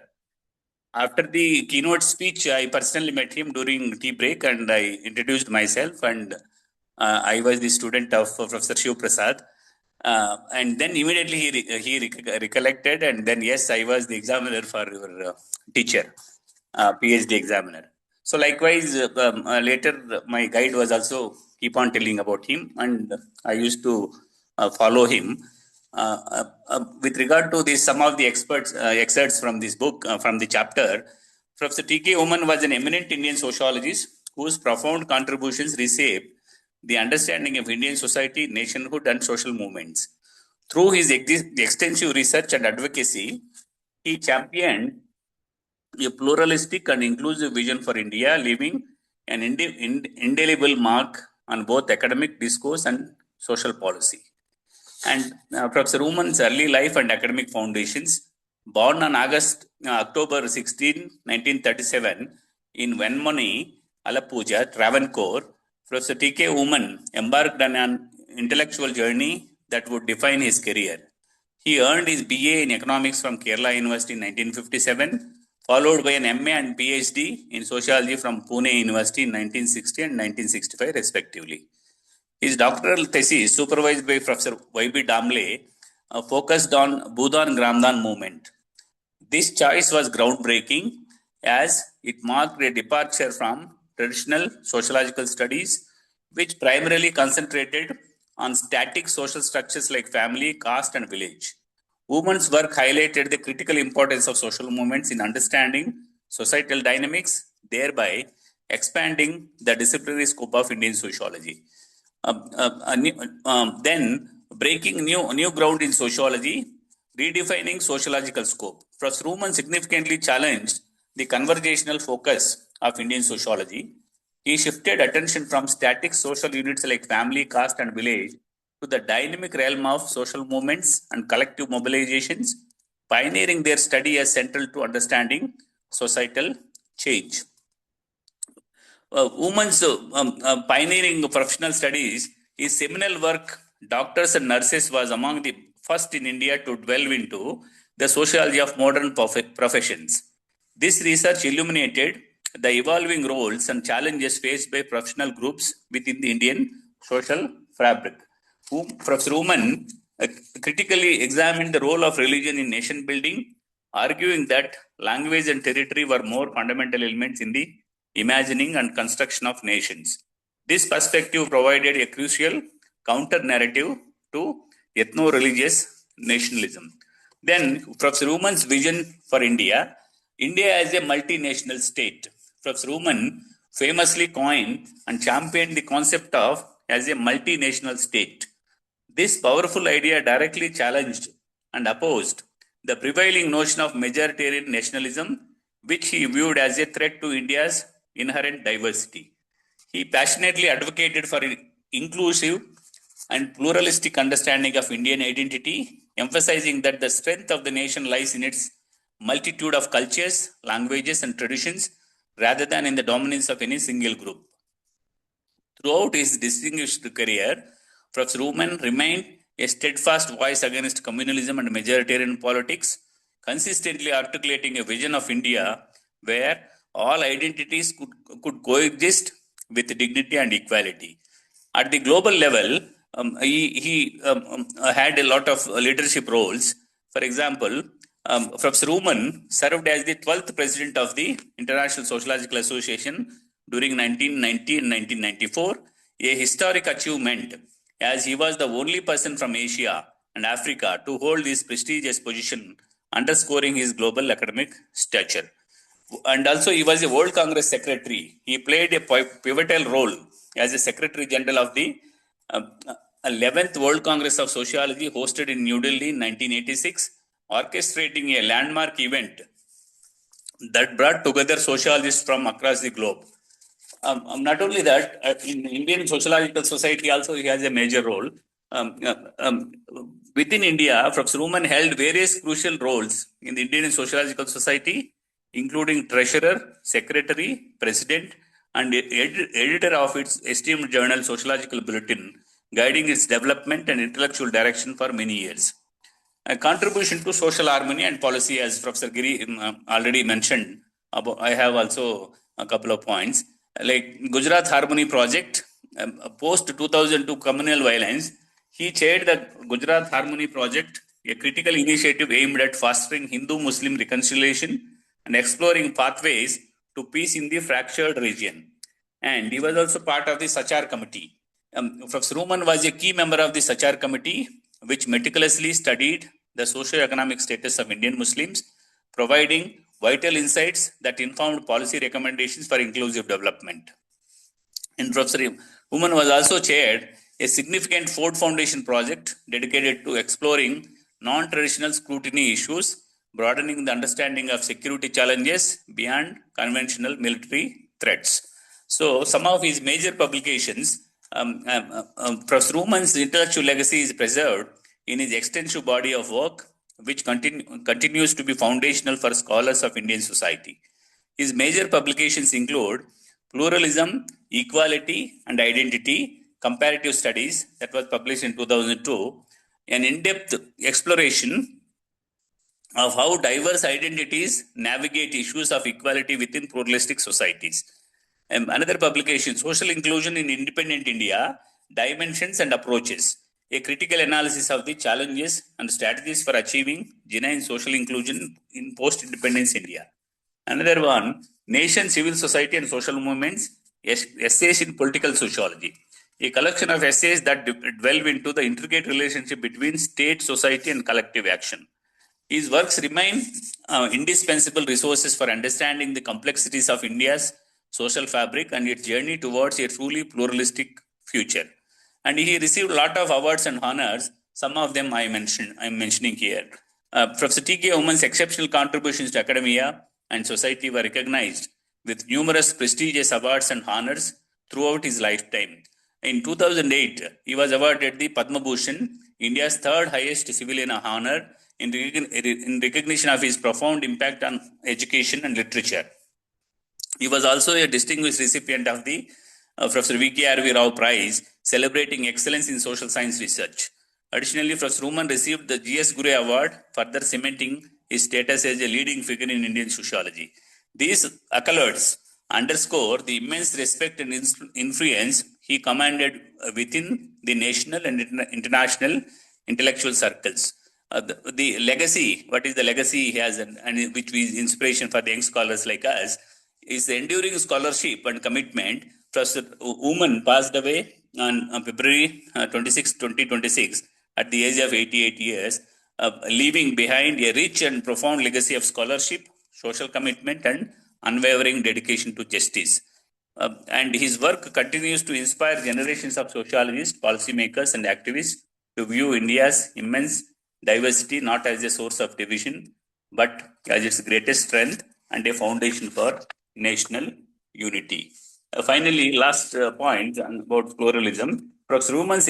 After the keynote speech, I personally met him during tea break and I introduced myself, and I was the student of Professor Shiv Prasad. And then immediately he recollected, and then yes, I was the examiner for your teacher, PhD examiner. So likewise, later my guide was also keep on telling about him, and I used to follow him. With regard to this, some of the excerpts from this book, from the chapter, Professor TKOommen was an eminent Indian sociologist whose profound contributions reshaped the understanding of Indian society, nationhood, and social movements. Through his extensive research and advocacy, he championed a pluralistic and inclusive vision for India, leaving an indelible mark on both academic discourse and social policy. And Professor Oommen's early life and academic foundations. Born on October 16, 1937, in Venmoni, Alappuzha, Travancore, Professor T.K. Oommen embarked on an intellectual journey that would define his career. He earned his BA in economics from Kerala University in 1957, followed by an MA and PhD in sociology from Pune University in 1960 and 1965, respectively. His doctoral thesis, supervised by Professor Y.B. Damle, focused on Bhudan Gramdan movement. This choice was groundbreaking as it marked a departure from traditional sociological studies, which primarily concentrated on static social structures like family, caste, and village. Oommen's work highlighted the critical importance of social movements in understanding societal dynamics, thereby expanding the disciplinary scope of Indian sociology. Then breaking new ground in sociology, redefining sociological scope. Professor Oommen significantly challenged the conversational focus of Indian sociology. He shifted attention from static social units like family, caste, and village to the dynamic realm of social movements and collective mobilizations, pioneering their study as central to understanding societal change. Women's pioneering professional studies, his seminal work, Doctors and Nurses, was among the first in India to delve into the sociology of modern professions. This research illuminated the evolving roles and challenges faced by professional groups within the Indian social fabric. Professor Oommen critically examined the role of religion in nation building, arguing that language and territory were more fundamental elements in the imagining and construction of nations. This perspective provided a crucial counter-narrative to ethno-religious nationalism. Then, Professor Oommen's vision for India as a multinational state. Professor Oommen famously coined and championed the concept of as a multinational state. This powerful idea directly challenged and opposed the prevailing notion of majoritarian nationalism, which he viewed as a threat to India's inherent diversity. He passionately advocated for an inclusive and pluralistic understanding of Indian identity, emphasizing that the strength of the nation lies in its multitude of cultures, languages, and traditions rather than in the dominance of any single group. Throughout his distinguished career, Professor Oommen remained a steadfast voice against communalism and majoritarian politics, consistently articulating a vision of India where all identities could coexist with dignity and equality. At the global level, he had a lot of leadership roles. For example, Professor Oommen served as the 12th president of the International Sociological Association during 1990 and 1994, a historic achievement as he was the only person from Asia and Africa to hold this prestigious position, underscoring his global academic stature. And also, he was a World Congress secretary. He played a pivotal role as a Secretary General of the 11th World Congress of Sociology, hosted in New Delhi in 1986, orchestrating a landmark event that brought together sociologists from across the globe. Not only that, in Indian Sociological Society also he has a major role. Within India, Professor Oommen held various crucial roles in the Indian Sociological Society, including treasurer, secretary, president, and editor of its esteemed journal Sociological Bulletin, guiding its development and intellectual direction for many years. A contribution to social harmony and policy, as Professor Giri already mentioned. I have also a couple of points. Like Gujarat Harmony Project, post 2002 communal violence, he chaired the Gujarat Harmony Project, a critical initiative aimed at fostering Hindu-Muslim reconciliation and exploring pathways to peace in the fractured region. And he was also part of the Sahachakra committee. Professor Oommen was a key member of the Sahachakra committee, which meticulously studied the socio-economic status of Indian Muslims, providing vital insights that informed policy recommendations for inclusive development. And Professor Oommen was also chaired a significant Ford Foundation project dedicated to exploring non-traditional scrutiny issues, broadening the understanding of security challenges beyond conventional military threats. So, some of his major publications, Professor Oommen's intellectual legacy is preserved in his extensive body of work, which continues to be foundational for scholars of Indian society. His major publications include Pluralism, Equality and Identity, Comparative Studies, that was published in 2002, an in-depth exploration of how diverse identities navigate issues of equality within pluralistic societies. Another publication, Social Inclusion in Independent India, Dimensions and Approaches, a critical analysis of the challenges and strategies for achieving genuine social inclusion in post-independence India. Another one, Nation, Civil Society and Social Movements, Essays in Political Sociology, a collection of essays that delve into the intricate relationship between state, society and collective action. His works remain indispensable resources for understanding the complexities of India's social fabric and its journey towards a truly pluralistic future. And he received a lot of awards and honors. Some of them I'm mentioning here. Professor TKOommen's exceptional contributions to academia and society were recognized with numerous prestigious awards and honors throughout his lifetime. In 2008, he was awarded the Padma Bhushan, India's third highest civilian honor, in recognition of his profound impact on education and literature. He was also a distinguished recipient of the Professor V.K.R.V. Rao Prize, celebrating excellence in social science research. Additionally, Professor Oommen received the G.S. Gure Award, further cementing his status as a leading figure in Indian sociology. These accolades underscore the immense respect and influence he commanded within the national and international intellectual circles. The legacy, what is the legacy he has, and which is inspiration for the young scholars like us, is the enduring scholarship and commitment. Professor Oommen passed away on February 26, 2026, at the age of 88 years, leaving behind a rich and profound legacy of scholarship, social commitment, and unwavering dedication to justice. And his work continues to inspire generations of sociologists, policymakers, and activists to view India's immense diversity not as a source of division, but as its greatest strength and a foundation for national unity. Finally, last point about pluralism. Professor Oommen's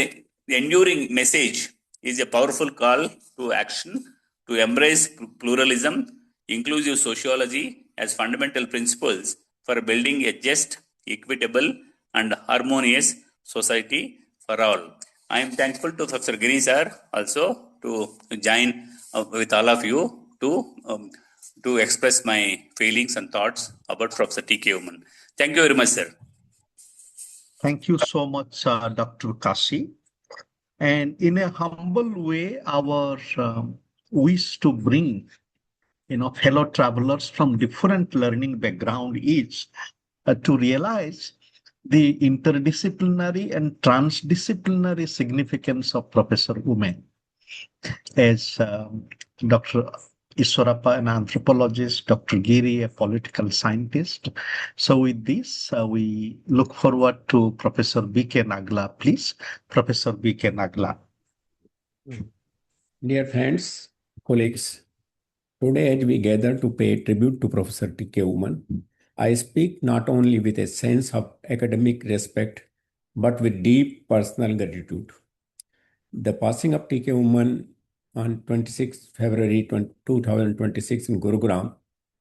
enduring message is a powerful call to action to embrace pluralism, inclusive sociology as fundamental principles for building a just, equitable, and harmonious society for all. I am thankful to Professor Giri sir also to join with all of you to express my feelings and thoughts about Professor TKOommen. Thank you very much, sir. Thank you so much, Dr. Kasi. And in a humble way, our wish to bring, fellow travelers from different learning background is to realize the interdisciplinary and transdisciplinary significance of Professor Oommen. As Dr. Iswarappa, an anthropologist, Dr. Giri, a political scientist. So with this, we look forward to Professor B.K. Nagla, please. Professor B.K. Nagla. Dear friends, colleagues, today as we gather to pay tribute to Professor TKOommen, I speak not only with a sense of academic respect, but with deep personal gratitude. The passing of TKOommen on 26 February 2026 in Gurugram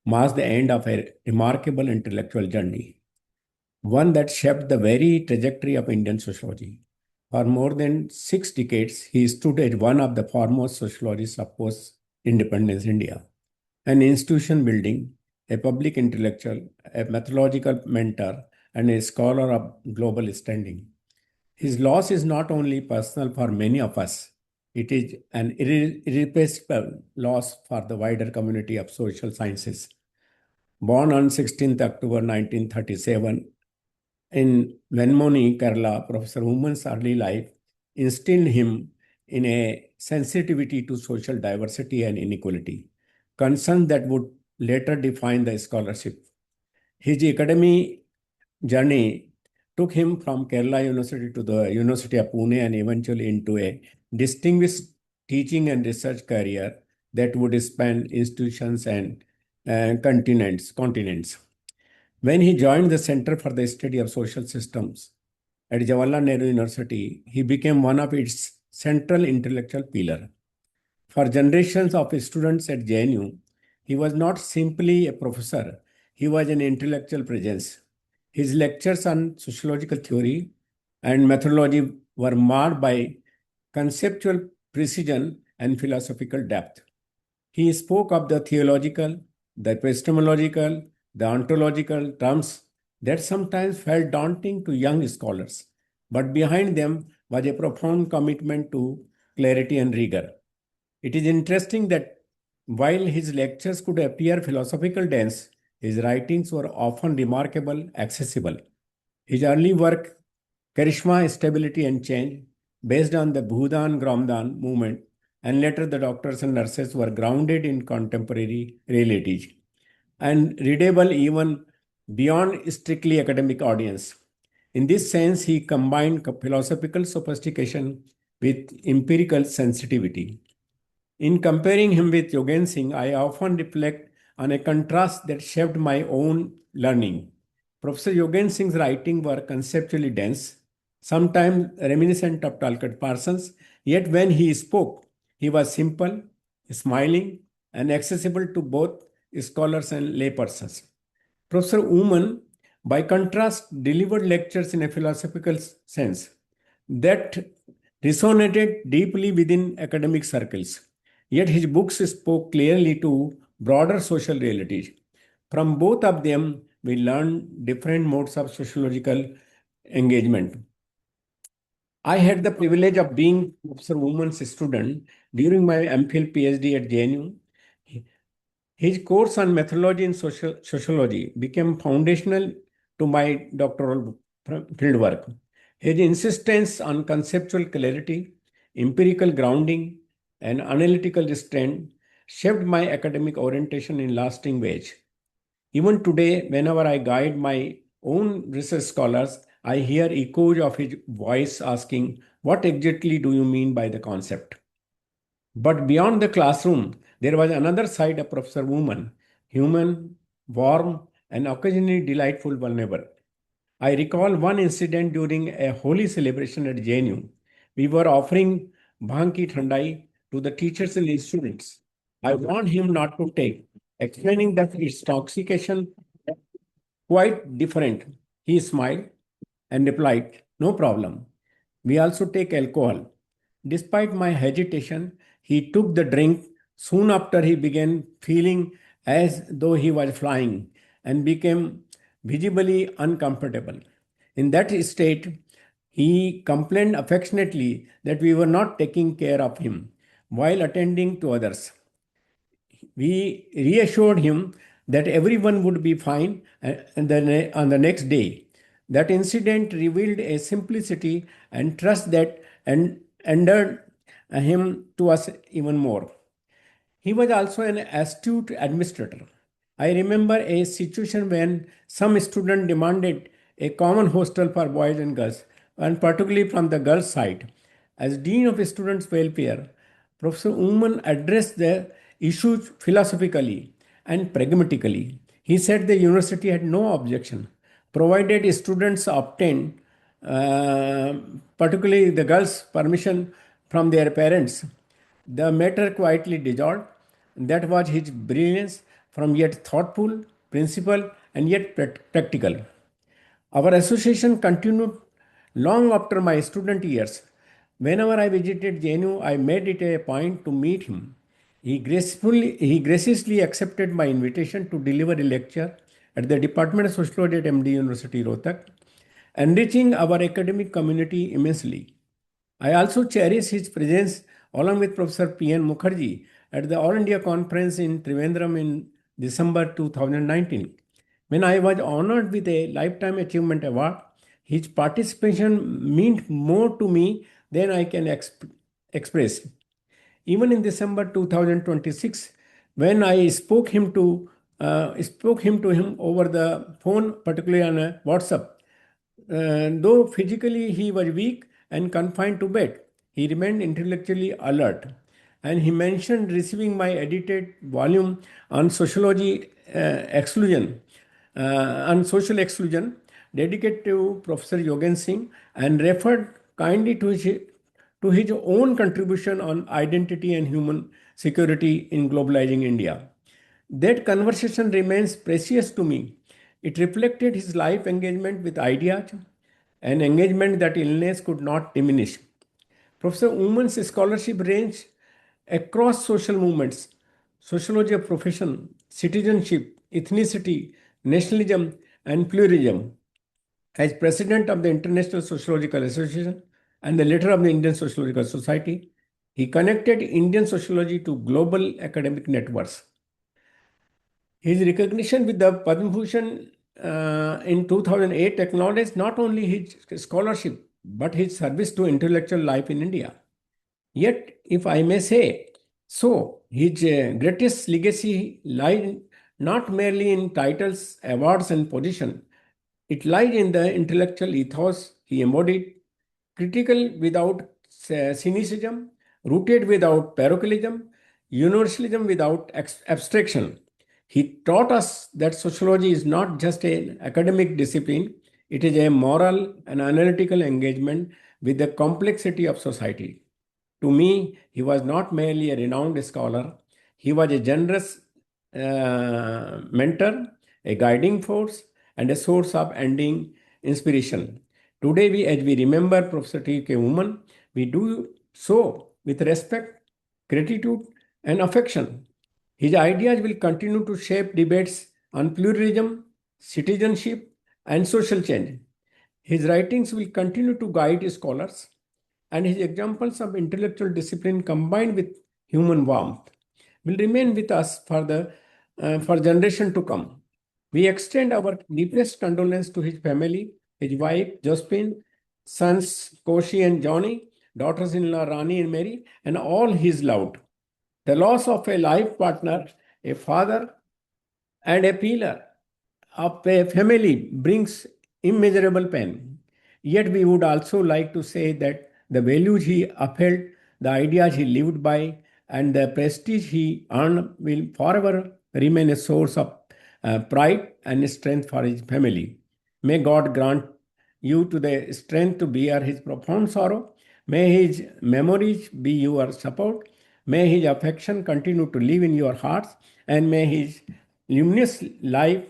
marks the end of a remarkable intellectual journey, one that shaped the very trajectory of Indian sociology. For more than 6 decades, he stood as one of the foremost sociologists of post-independence India, an institution building, a public intellectual, a methodological mentor, and a scholar of global standing. His loss is not only personal for many of us, it is an irreplaceable loss for the wider community of social sciences. Born on 16th October 1937 in Venmoni, Kerala, Professor Oommen's early life instilled him in a sensitivity to social diversity and inequality, concerns that would later define the scholarship. His academic journey took him from Kerala University to the University of Pune and eventually into a distinguished teaching and research career that would span institutions and continents. When he joined the Center for the Study of Social Systems at Jawaharlal Nehru University, he became one of its central intellectual pillars. For generations of students at JNU, he was not simply a professor, he was an intellectual presence. His lectures on sociological theory and methodology were marked by conceptual precision and philosophical depth. He spoke of the theological, the epistemological, the ontological terms that sometimes felt daunting to young scholars, but behind them was a profound commitment to clarity and rigor. It is interesting that while his lectures could appear philosophical dense, his writings were often remarkable, accessible. His early work, Charisma, Stability and Change, based on the Bhudan Gramdan movement, and later the doctors and nurses, were grounded in contemporary realities and readable even beyond strictly academic audience. In this sense, he combined philosophical sophistication with empirical sensitivity. In comparing him with Yogen Singh, I often reflect on a contrast that shaped my own learning. Professor Yogen Singh's writings were conceptually dense, sometimes reminiscent of Talcott Parsons, yet when he spoke, he was simple, smiling, and accessible to both scholars and laypersons. Professor Oommen, by contrast, delivered lectures in a philosophical sense that resonated deeply within academic circles. Yet his books spoke clearly to broader social realities. From both of them, we learned different modes of sociological engagement. I had the privilege of being Professor Oommen's student during my MPhil PhD at JNU. His course on methodology in sociology became foundational to my doctoral fieldwork. His insistence on conceptual clarity, empirical grounding, and analytical restraint shaped my academic orientation in lasting ways. Even today, whenever I guide my own research scholars, I hear echoes of his voice asking, "What exactly do you mean by the concept?" But beyond the classroom, there was another side of Professor Oommen, human, warm, and occasionally delightful, vulnerable. I recall one incident during a holy celebration at JNU. We were offering bhang ki thandai to the teachers and students. I warned him not to take, explaining that its intoxication quite different. He smiled and replied, "No problem. We also take alcohol." Despite my hesitation, he took the drink. Soon after, he began feeling as though he was flying and became visibly uncomfortable. In that state, he complained affectionately that we were not taking care of him while attending to others. We reassured him that everyone would be fine and then on the next day. That incident revealed a simplicity and trust that endeared him to us even more. He was also an astute administrator. I remember a situation when some student demanded a common hostel for boys and girls, and particularly from the girls' side. As Dean of Students' Welfare, Professor Oommen addressed the issues philosophically and pragmatically. He said the university had no objection, provided students obtained, uh, particularly the girls, permission from their parents. The matter quietly dissolved. That was his brilliance, from yet thoughtful, principled, and yet practical. Our association continued long after my student years. Whenever I visited JNU, I made it a point to meet him. He graciously accepted my invitation to deliver a lecture at the Department of Sociology at MD University, Rohtak, enriching our academic community immensely. I also cherish his presence along with Professor P.N. Mukherjee at the All India Conference in Trivandrum in December 2019. When I was honored with a Lifetime Achievement Award, his participation meant more to me than I can express. Even in December 2026, when I spoke him to him over the phone, particularly on a WhatsApp, though physically he was weak and confined to bed, he remained intellectually alert. And he mentioned receiving my edited volume on sociology exclusion, on social exclusion, dedicated to Professor Yogen Singh, and referred kindly to his own contribution on identity and human security in globalizing India. That conversation remains precious to me. It reflected his life engagement with ideas, an engagement that illness could not diminish. Professor Oommen's scholarship ranged across social movements, sociology of profession, citizenship, ethnicity, nationalism, and pluralism. As president of the International Sociological Association and the leader of the Indian Sociological Society, he connected Indian sociology to global academic networks. His recognition with the Padma Bhushan in 2008 acknowledged not only his scholarship but his service to intellectual life in India. Yet, if I may say so, his greatest legacy lies not merely in titles, awards, and position. It lies in the intellectual ethos he embodied, critical without cynicism, rooted without parochialism, universalism without abstraction. He taught us that sociology is not just an academic discipline, it is a moral and analytical engagement with the complexity of society. To me, he was not merely a renowned scholar, he was a generous mentor, a guiding force, and a source of ending inspiration. Today, as we remember Professor TKOommen, we do so with respect, gratitude, and affection. His ideas will continue to shape debates on pluralism, citizenship, and social change. His writings will continue to guide scholars, and his examples of intellectual discipline combined with human warmth will remain with us for generation to come. We extend our deepest condolence to his family, his wife Josephine, sons Koshi and Johnny, daughters-in-law Rani and Mary, and all his loved. The loss of a life partner, a father, and a pillar of a family brings immeasurable pain. Yet we would also like to say that the values he upheld, the ideas he lived by, and the prestige he earned will forever remain a source of pride and strength for his family. May God grant you to the strength to bear his profound sorrow. May his memories be your support. May his affection continue to live in your hearts, and may his luminous life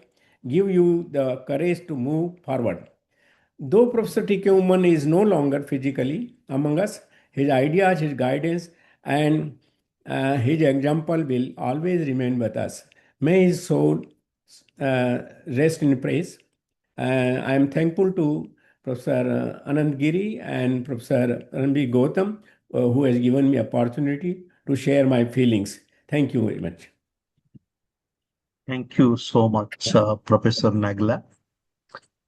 give you the courage to move forward. Though Professor TKOommen is no longer physically among us, his ideas, his guidance, and his example will always remain with us. May his soul rest in praise. I am thankful to Professor Anand Giri and Professor Ranbir Gautam, who has given me opportunity to share my feelings. Thank you very much. Thank you so much, Professor Nagla.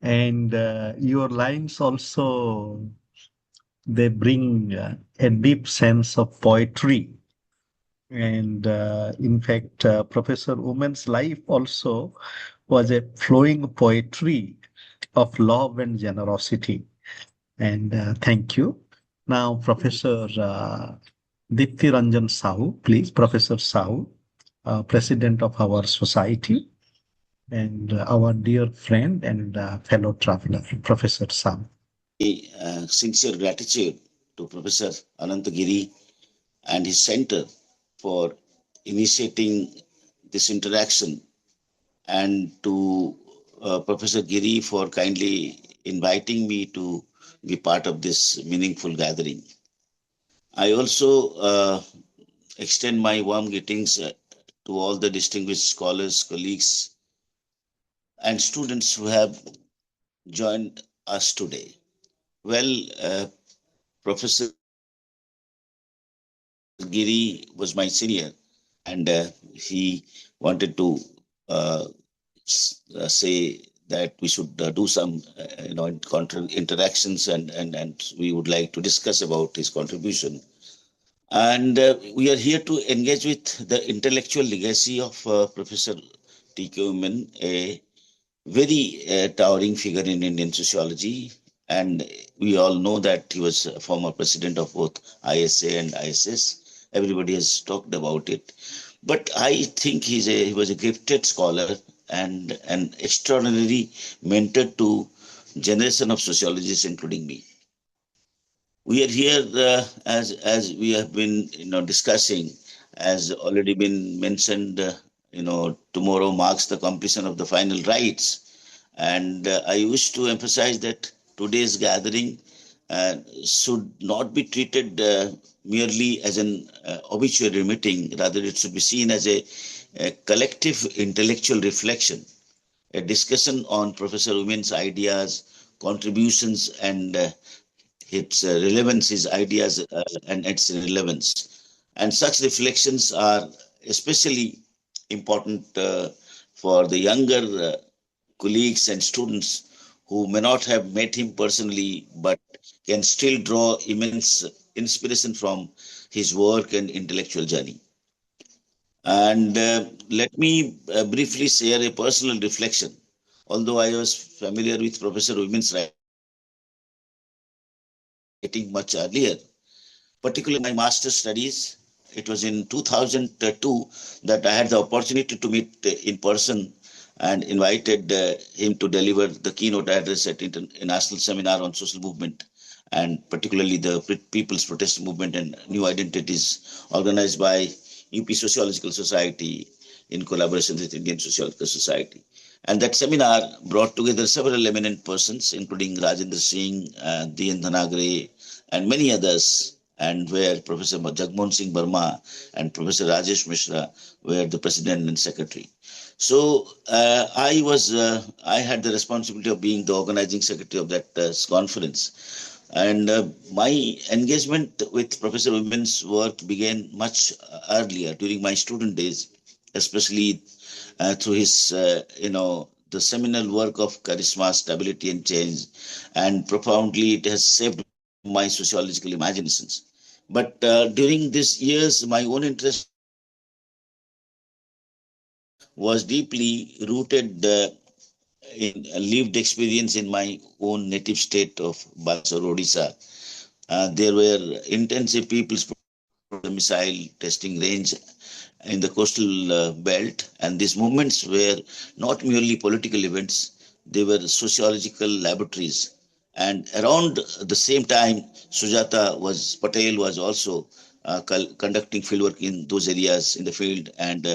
And your lines also, they bring a deep sense of poetry. And in fact, Professor Oommen's life also was a flowing poetry of love and generosity. And thank you. Now, Professor Dipti Ranjan Sahu, please, Professor Sahu, President of our society, and our dear friend and fellow traveler, Professor Sahu. Sincere gratitude to Professor Anantagiri and his center for initiating this interaction, and to Professor Giri for kindly inviting me to be part of this meaningful gathering. I also extend my warm greetings to all the distinguished scholars, colleagues, and students who have joined us today. Well, Professor Giri was my senior, and he wanted to say that we should do some interactions, and we would like to discuss about his contribution. And we are here to engage with the intellectual legacy of Professor TKOommen, a very towering figure in Indian sociology. And we all know that he was a former president of both ISA and ISS. Everybody has talked about it. But I think he was a gifted scholar and an extraordinary mentor to generation of sociologists, including me. We are here as we have been discussing, as already been mentioned. Tomorrow marks the completion of the final rites, and I wish to emphasize that today's gathering should not be treated merely as an obituary meeting. Rather, it should be seen as a collective intellectual reflection, a discussion on Professor Oommen's ideas, contributions, and its relevance, his ideas, and its relevance. And such reflections are especially important for the younger colleagues and students who may not have met him personally, but can still draw immense inspiration from his work and intellectual journey. And let me briefly share a personal reflection. Although I was familiar with Professor Oommen's writing much earlier, particularly my master's studies, it was in 2002 that I had the opportunity to meet in person and invited him to deliver the keynote address at International Seminar on Social Movement, and particularly the People's Protest Movement and New Identities, organized by UP Sociological Society in collaboration with Indian Sociological Society. And that seminar brought together several eminent persons, including Rajendra Singh, D.N. Dhanagre, and many others, and where Professor Jagmohan Singh Burma and Professor Rajesh Mishra were the president and secretary. So I had the responsibility of being the organizing secretary of that conference. And my engagement with Professor Oommen's work began much earlier, during my student days, especially through his, the seminal work of Charisma, Stability and Change, and profoundly it has shaped my sociological imaginations. But during these years, my own interest was deeply rooted in lived experience in my own native state of Balasore, Odisha. There were intensive people's the missile testing range in the coastal belt, and these movements were not merely political events, they were sociological laboratories. And around the same time, Patel was also conducting fieldwork in those areas in the field, and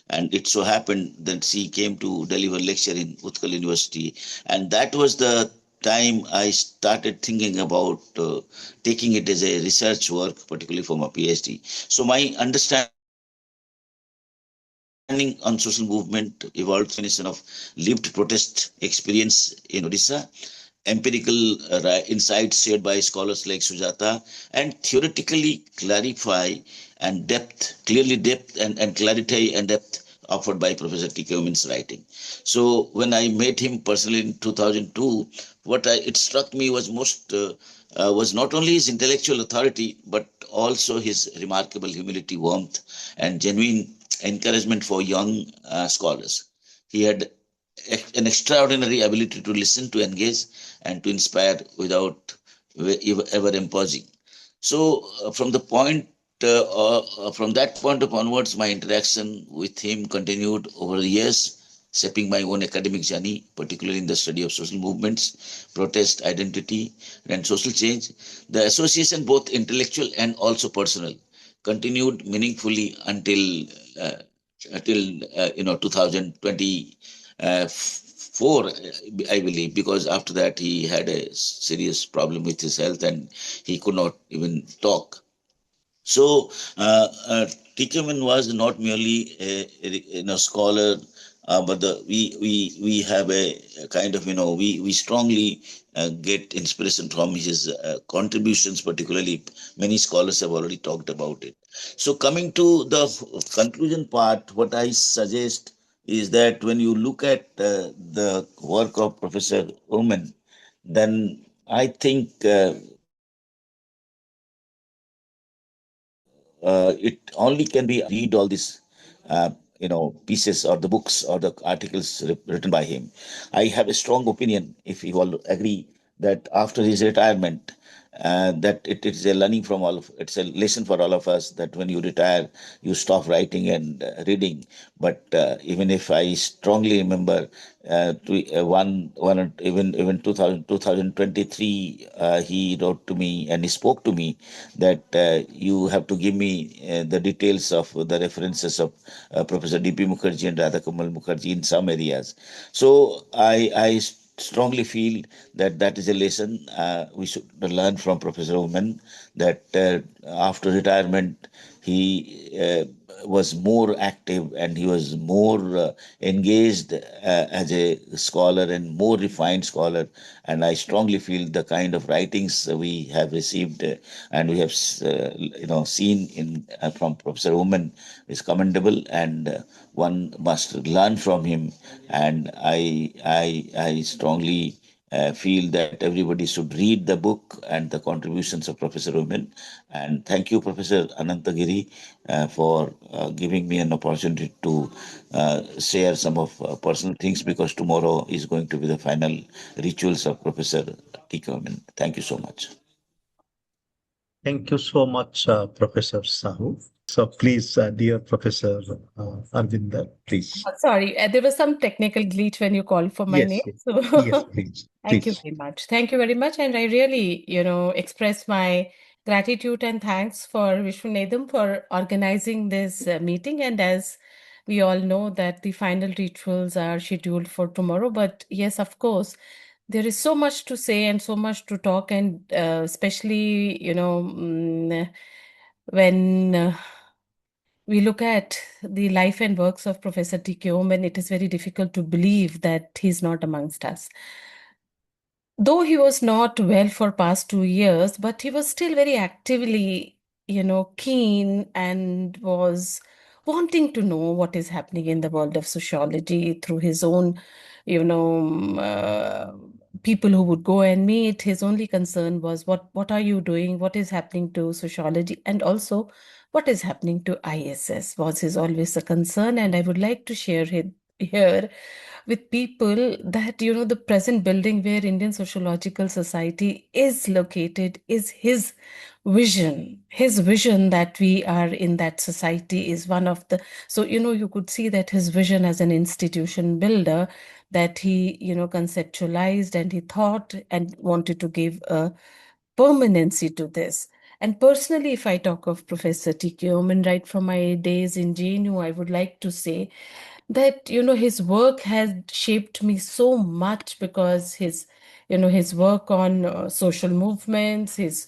it so happened that she came to deliver lecture in Utkal University, and that was the time I started thinking about taking it as a research work, particularly for my PhD. So my understanding on social movement evolved definition of lived protest experience in Odisha, empirical insights shared by scholars like Sujata, and theoretically clarify and depth and clarity and depth offered by Professor TKOommen's writing. So when I met him personally in 2002, it struck me was not only his intellectual authority, but also his remarkable humility, warmth, and genuine encouragement for young scholars. He had an extraordinary ability to listen, to engage, and to inspire without ever imposing. So, from that point of onwards, my interaction with him continued over the years, shaping my own academic journey, particularly in the study of social movements, protest, identity, and social change. The association, both intellectual and also personal, continued meaningfully until 2020 four, I believe, because after that he had a serious problem with his health and he could not even talk. So TKOommen was not merely a scholar, but we have a kind of we strongly get inspiration from his contributions. Particularly, many scholars have already talked about it. So coming to the conclusion part, what I suggest is that when you look at the work of Professor Oommen, then I think it only can be read all these pieces or the books or the articles written by him. I have a strong opinion, if you all agree, that after his retirement, that it is a learning from it's a lesson for all of us, that when you retire you stop writing and reading. But even if I strongly remember even 2023, he wrote to me and he spoke to me that you have to give me the details of the references of Professor D.P. Mukherjee and Radhakumar Mukherjee in some areas. So I strongly feel that that is a lesson we should learn from Professor Oommen, that after retirement he was more active and he was more engaged as a scholar and more refined scholar. And I strongly feel the kind of writings we have received and we have seen in from Professor Oommen is commendable, and one must learn from him. And I strongly feel that everybody should read the book and the contributions of Professor Oommen. And thank you, Professor Anantagiri, for giving me an opportunity to share some of personal things, because tomorrow is going to be the final rituals of Professor TKOommen. Thank you so much. Thank you so much, Professor Sahu. So please, dear Professor Arvinder, please. Sorry, there was some technical glitch when you called for my Yes, name. yes, So yes, please, thank you please. very much. Thank you very much. And I really, express my gratitude and thanks for Vishwaneedam for organizing this meeting. And as we all know that the final rituals are scheduled for tomorrow. But yes, of course, there is so much to say and so much to talk. And especially, when we look at the life and works of Professor TKOommen, it is very difficult to believe that he's not amongst us. Though he was not well for past 2 years, but he was still very actively, keen and was wanting to know what is happening in the world of sociology through his own, people who would go and meet. His only concern was what are you doing? What is happening to sociology? And also, what is happening to ISS was his always a concern. And I would like to share here with people that, the present building where Indian Sociological Society is located is his vision. His vision that we are in that society is one of the, so, you could see that his vision as an institution builder, that he, conceptualized and he thought and wanted to give a permanency to this. And personally, if I talk of Professor TKOommen, right from my days in JNU, I would like to say that, his work has shaped me so much, because his work on social movements, his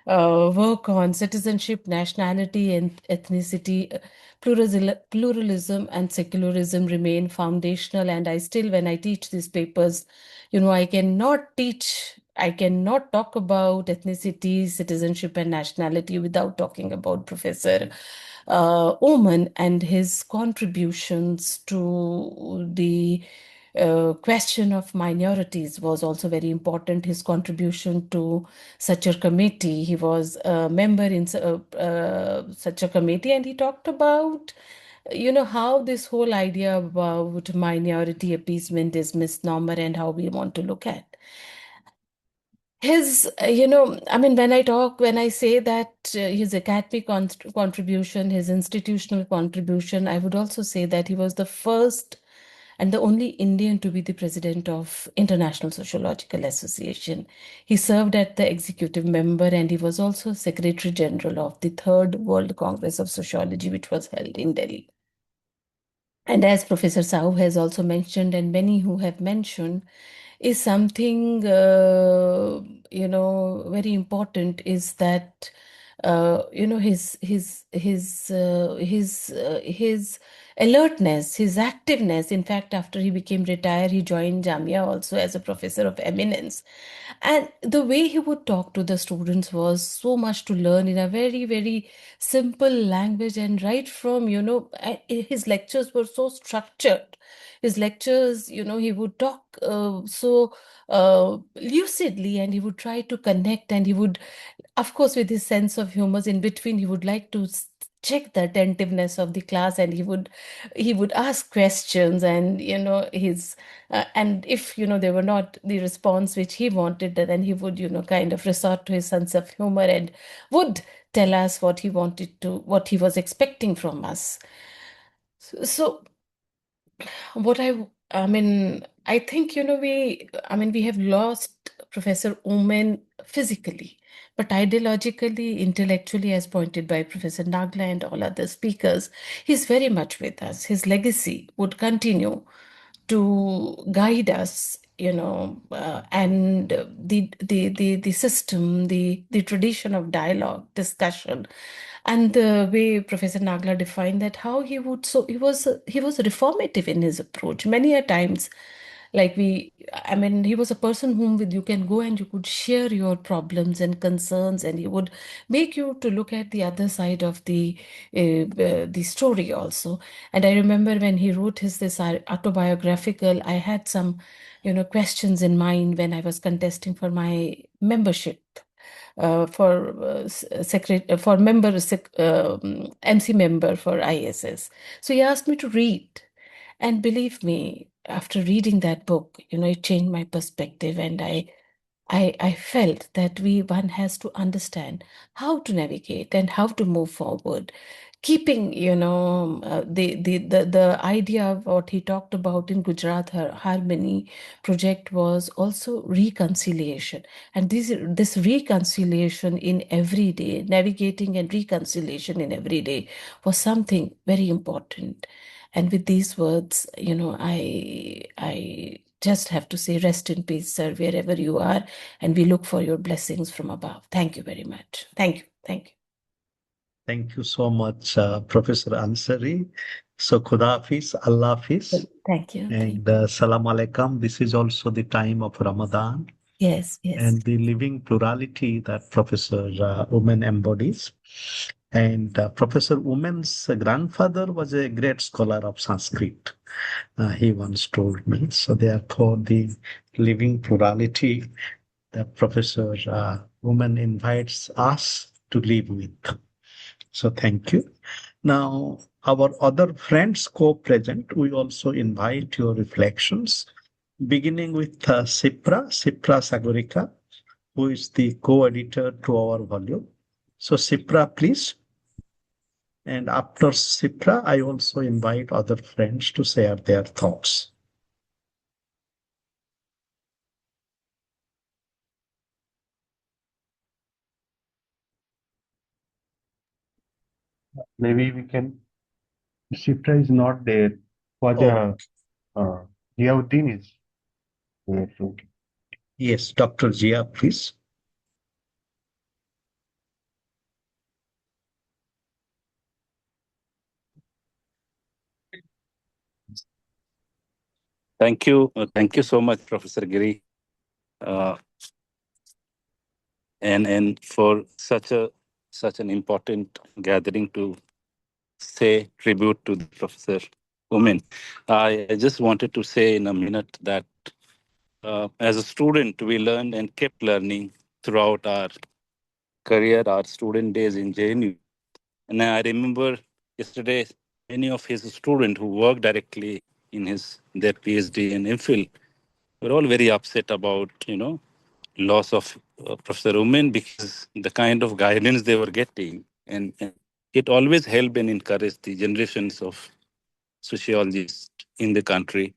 work on citizenship, nationality, and ethnicity, pluralism and secularism remain foundational. And I still, when I teach these papers, I cannot talk about ethnicity, citizenship, and nationality without talking about Professor Oommen and his contributions to the question of minorities was also very important. His contribution to such a committee, he was a member in such a committee, and he talked about how this whole idea about minority appeasement is misnomer and how we want to look at his, I mean, when I say that his academic contribution, his institutional contribution, I would also say that he was the first and the only Indian to be the president of International Sociological Association. He served as the executive member, and he was also Secretary General of the Third World Congress of Sociology, which was held in Delhi. And as Professor Sahu has also mentioned, and many who have mentioned, is something very important, is that his alertness, his activeness. In fact, after he became retired, he joined Jamia also as a professor of eminence. And the way he would talk to the students was so much to learn in a very, very simple language. And right from, his lectures were so structured. His lectures, he would talk so lucidly, and he would try to connect, and he would, of course, with his sense of humor in between, he would like to check the attentiveness of the class, and he would ask questions, and his and if they were not the response which he wanted, then he would kind of resort to his sense of humor and would tell us what he was expecting from us. So I mean, I think, we have lost Professor Oommen physically, but ideologically, intellectually, as pointed by Professor Nagla and all other speakers, he's very much with us. His legacy would continue to guide us, and the system, the tradition of dialogue, discussion, and the way Professor Nagla defined that, how he was reformative in his approach. Many a times, he was a person whom with you can go and you could share your problems and concerns, and he would make you to look at the other side of the story also. And I remember when he wrote this autobiographical, I had some questions in mind when I was contesting for my membership for MC member for ISS. So he asked me to read, and believe me, after reading that book, it changed my perspective, and I felt that one has to understand how to navigate and how to move forward, keeping, the idea of what he talked about in Gujarat Harmony project was also reconciliation. And this reconciliation in everyday, navigating and reconciliation in everyday was something very important. And with these words, I just have to say, rest in peace, sir, wherever you are, and we look for your blessings from above. Thank you very much. Thank you. Thank you. Thank you so much, Professor Ansari. So, Khuda Hafiz, Allah Hafiz, Thank you. and Salam Alaikum. This is also the time of Ramadan Yes, yes. and the living plurality that Professor Oommen embodies. And Professor Oommen's grandfather was a great scholar of Sanskrit. He once told me. So, therefore, the living plurality that Professor Oommen invites us to live with. So, thank you. Now, our other friends co-present, we also invite your reflections, beginning with Sipra Sagorika, who is the co-editor to our volume. So Sipra, please. And after Sipra, I also invite other friends to share their thoughts. Maybe we can. Shifra is not there. Swadhyaya, Ziauddin is there. So Yes, Dr. Jia, please. Thank you. Thank you so much, Professor Giri, uh, and for such an important gathering to say tribute to the Professor Oommen. I just wanted to say in a minute that as a student, we learned and kept learning throughout our career, our student days in JNU. And I remember yesterday, many of his students who work directly in their PhD and MPhil were all very upset about, loss of Professor Oommen because the kind of guidance they were getting. And it always helped and encouraged the generations of sociologists in the country.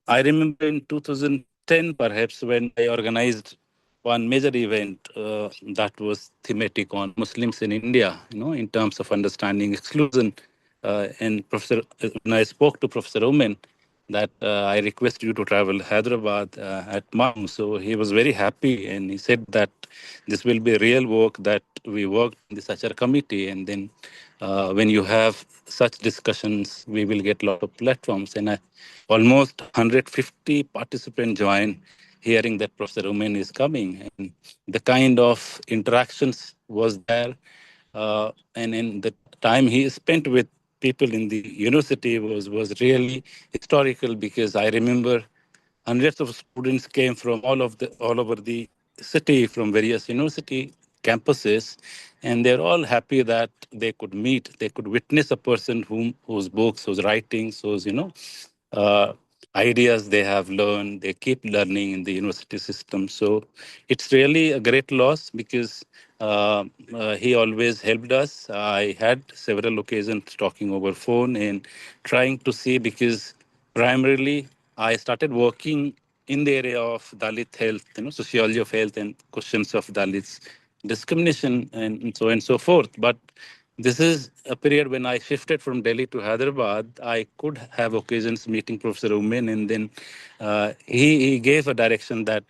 I remember in 2010, perhaps, when I organized one major event that was thematic on Muslims in India, in terms of understanding exclusion. And when I spoke to Professor Oommen, that I request you to travel Hyderabad at MUM. So he was very happy, and he said that this will be real work that we worked in the Sahachakra committee, and then when you have such discussions, we will get a lot of platforms. And almost 150 participants join, hearing that Professor Oommen is coming, and the kind of interactions was there, and in the time he spent with people in the university was really historical, because I remember hundreds of students came from all over the city, from various university campuses, and they're all happy that they could witness a person whose books, whose writings, whose uh, ideas they have learned, they keep learning in the university system. So it's really a great loss, because he always helped us. I had several occasions talking over phone and trying to see, because primarily I started working in the area of Dalit health, sociology of health and questions of Dalits discrimination and so on and so forth. But this is a period when I shifted from Delhi to Hyderabad. I could have occasions meeting Professor Oommen, and then he gave a direction that,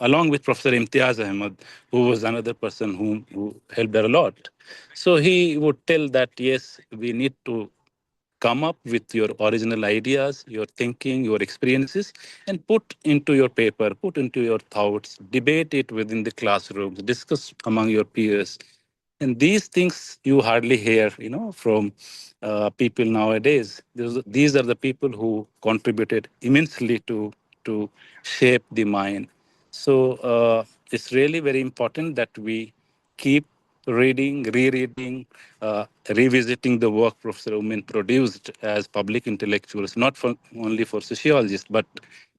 along with Professor Imtiaz Ahmed, who was another person who helped her a lot. So he would tell that, yes, we need to come up with your original ideas, your thinking, your experiences, and put into your paper, put into your thoughts, debate it within the classrooms, discuss among your peers. And these things you hardly hear, from people nowadays. These are the people who contributed immensely to shape the mind. So it's really very important that we keep reading, rereading, revisiting the work Professor Oommen produced as public intellectuals, not only for sociologists, but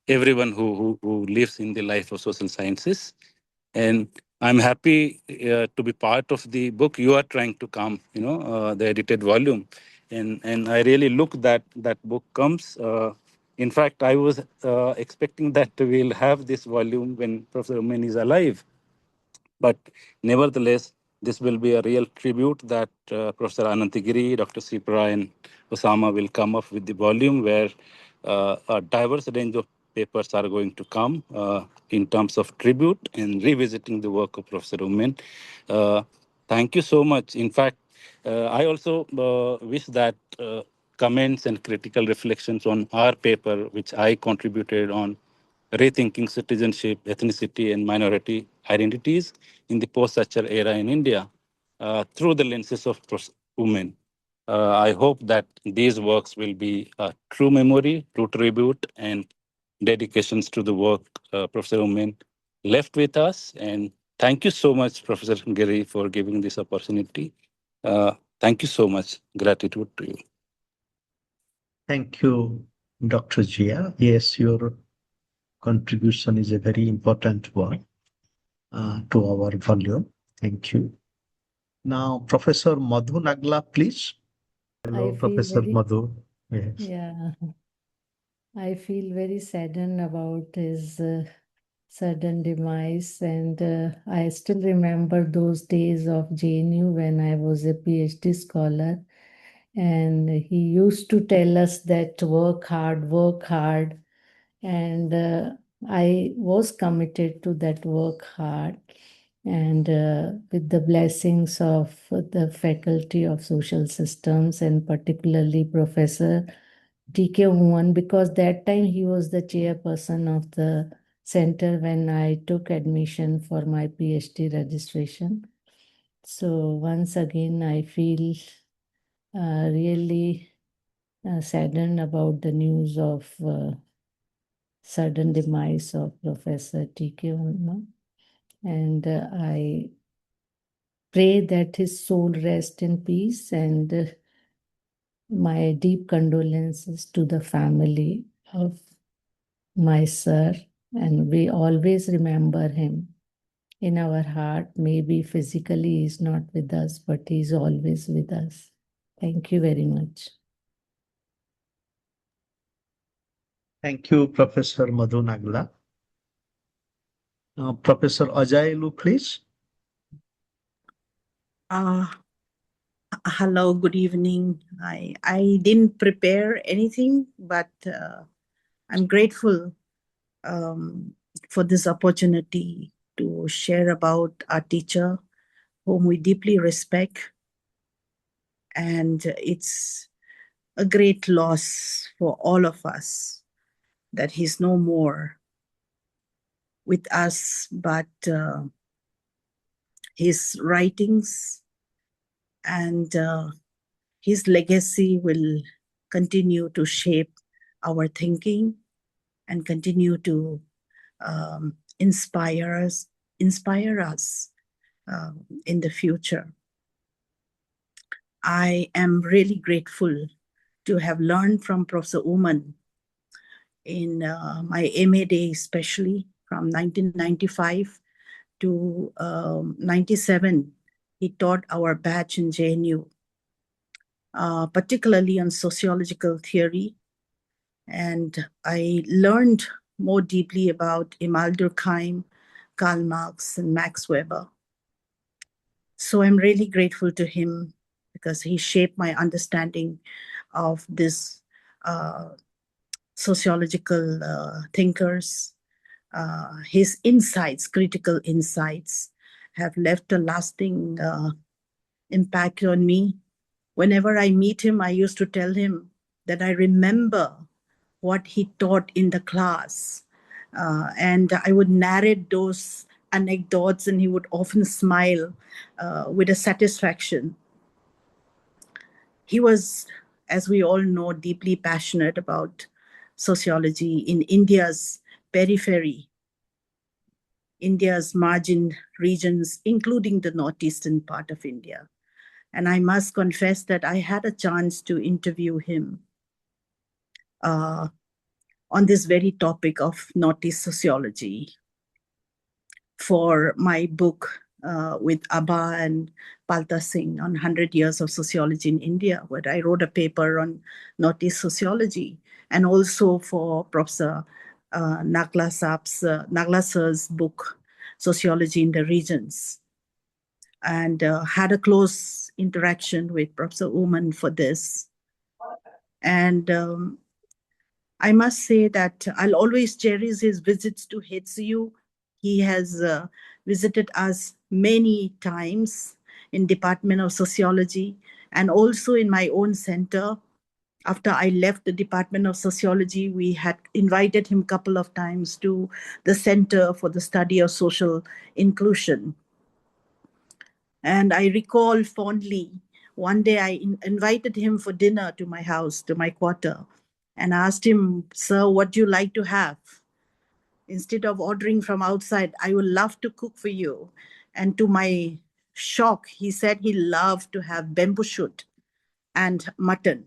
everyone who lives in the life of social sciences. And I'm happy to be part of the book you are trying to come, the edited volume. And I really look that book comes. In fact, I was expecting that we'll have this volume when Professor Oommen is alive. But nevertheless, this will be a real tribute that Professor Anantigiri, Dr. Sipra, and Osama will come up with the volume where a diverse range of papers are going to come in terms of tribute and revisiting the work of Professor Oommen. Thank you so much. In fact, I also wish that comments and critical reflections on our paper, which I contributed on, rethinking citizenship, ethnicity, and minority identities in the post-Thatcher era in India through the lenses of women. I hope that these works will be a true memory, true tribute, and dedications to the work Professor Oommen left with us. And thank you so much, Professor Giri, for giving this opportunity. Thank you so much. Gratitude to you. Thank you, Dr. Jia. Yes, your contribution is a very important one to our volume. Thank you. Now, Professor Madhu Nagla, please. Hello, I feel Professor very, Madhu. Yes. yeah, I feel very saddened about his sudden demise. And I still remember those days of JNU when I was a PhD scholar. And he used to tell us that work hard, work hard. And I was committed to that work hard. And with the blessings of the Faculty of Social Systems and particularly Professor TKOommen, because that time he was the chairperson of the center when I took admission for my PhD registration. So once again, I feel really saddened about the news of sudden demise of Professor TKOommen. And I pray that his soul rest in peace, and my deep condolences to the family of my sir. And we always remember him in our heart. Maybe physically he's not with us, but he's always with us. Thank you very much. Thank you, Professor Madhu Nagla. Professor Ajay Lu, please. Hello, good evening. I didn't prepare anything, but I'm grateful for this opportunity to share about our teacher, whom we deeply respect. And it's a great loss for all of us that he's no more with us, but his writings and his legacy will continue to shape our thinking and continue to inspire us in the future. I am really grateful to have learned from Professor Oommen in my MA day, especially from 1995 to 97. He taught our batch in JNU, particularly on sociological theory. And I learned more deeply about Emile Durkheim, Karl Marx, and Max Weber. So I'm really grateful to him because he shaped my understanding of this sociological thinkers. His insights, critical insights, have left a lasting impact on me. Whenever I meet him, I used to tell him that I remember what he taught in the class. And I would narrate those anecdotes, and he would often smile with a satisfaction. He was, as we all know, deeply passionate about sociology in India's periphery, India's margin regions, including the northeastern part of India. And I must confess that I had a chance to interview him on this very topic of Northeast sociology for my book with Abha and Palta Singh on 100 Years of Sociology in India, where I wrote a paper on Northeast sociology, and also for Professor Nagla Sir's book, Sociology in the Regions, and had a close interaction with Professor Oommen for this. And I must say that I'll always cherish his visits to HCU. He has visited us many times in Department of Sociology and also in my own center. After I left the Department of Sociology, we had invited him a couple of times to the Center for the Study of Social Inclusion. And I recall fondly, one day I invited him for dinner to my house, to my quarter, and asked him, "Sir, what do you like to have? Instead of ordering from outside, I would love to cook for you." And to my shock. He said he loved to have bamboo shoot and mutton,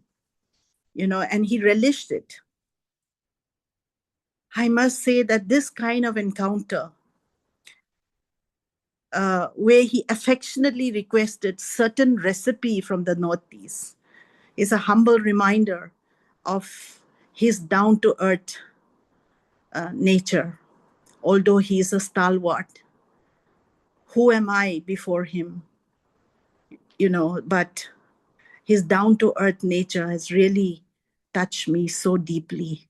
and he relished it. I must say that this kind of encounter, where he affectionately requested certain recipe from the Northeast, is a humble reminder of his down-to-earth nature. Although he is a stalwart, who am I before him? But his down-to-earth nature has really touched me so deeply.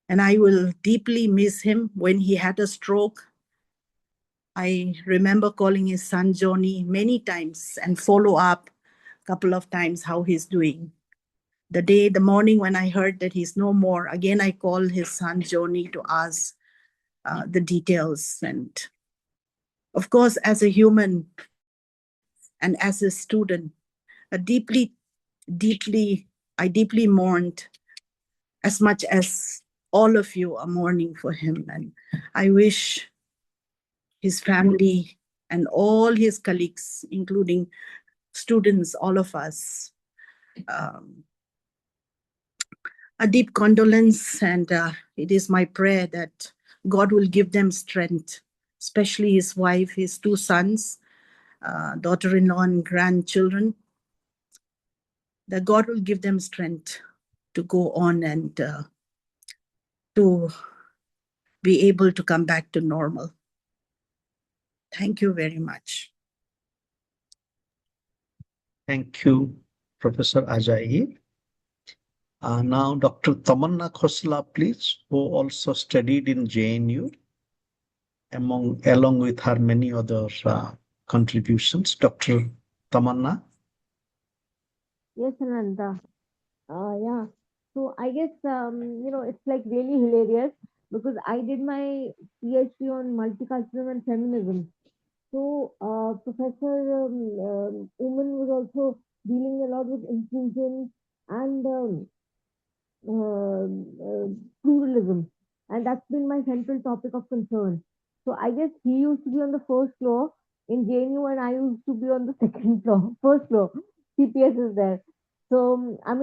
And I will deeply miss him. When he had a stroke, I remember calling his son Johnny many times and follow up a couple of times how he's doing. The morning when I heard that he's no more, again I called his son Johnny to ask the details. And of course, as a human and as a student, I deeply mourned, as much as all of you are mourning for him. And I wish his family and all his colleagues, including students, all of us, a deep condolence. And it is my prayer that God will give them strength, especially his wife, his two sons, daughter-in-law and grandchildren, that God will give them strength to go on and to be able to come back to normal. Thank you very much. Thank you, Professor Ajayi. Now, Dr. Tamanna Khosla, please, who also studied in JNU, along with her many other contributions. Dr. Tamanna. Yes, Ananta. Yeah. So I guess, it's like really hilarious because I did my PhD on multiculturalism and feminism. So Professor Oommen was also dealing a lot with inclusion and pluralism. And that's been my central topic of concern. So I guess he used to be on the first floor in JNU and I used to be on the second floor, first floor. CPS is there. So, I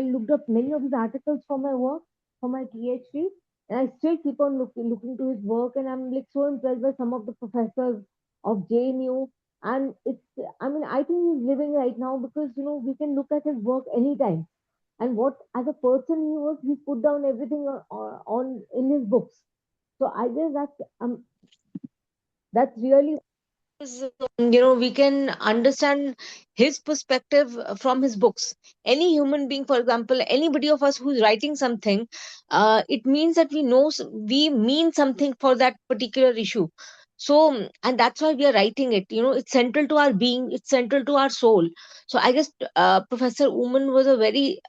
looked up many of his articles for my work, for my PhD, and I still keep on looking to his work, and I'm like so impressed by some of the professors of JNU. And I think he's living right now because, we can look at his work anytime. And what, as a person he put down everything on in his books. So I guess that's really we can understand his perspective from his books. Any human being, for example, anybody of us who's writing something, it means that we mean something for that particular issue. So, and that's why we are writing it. It's central to our being, it's central to our soul. So I guess Professor Oommen was a very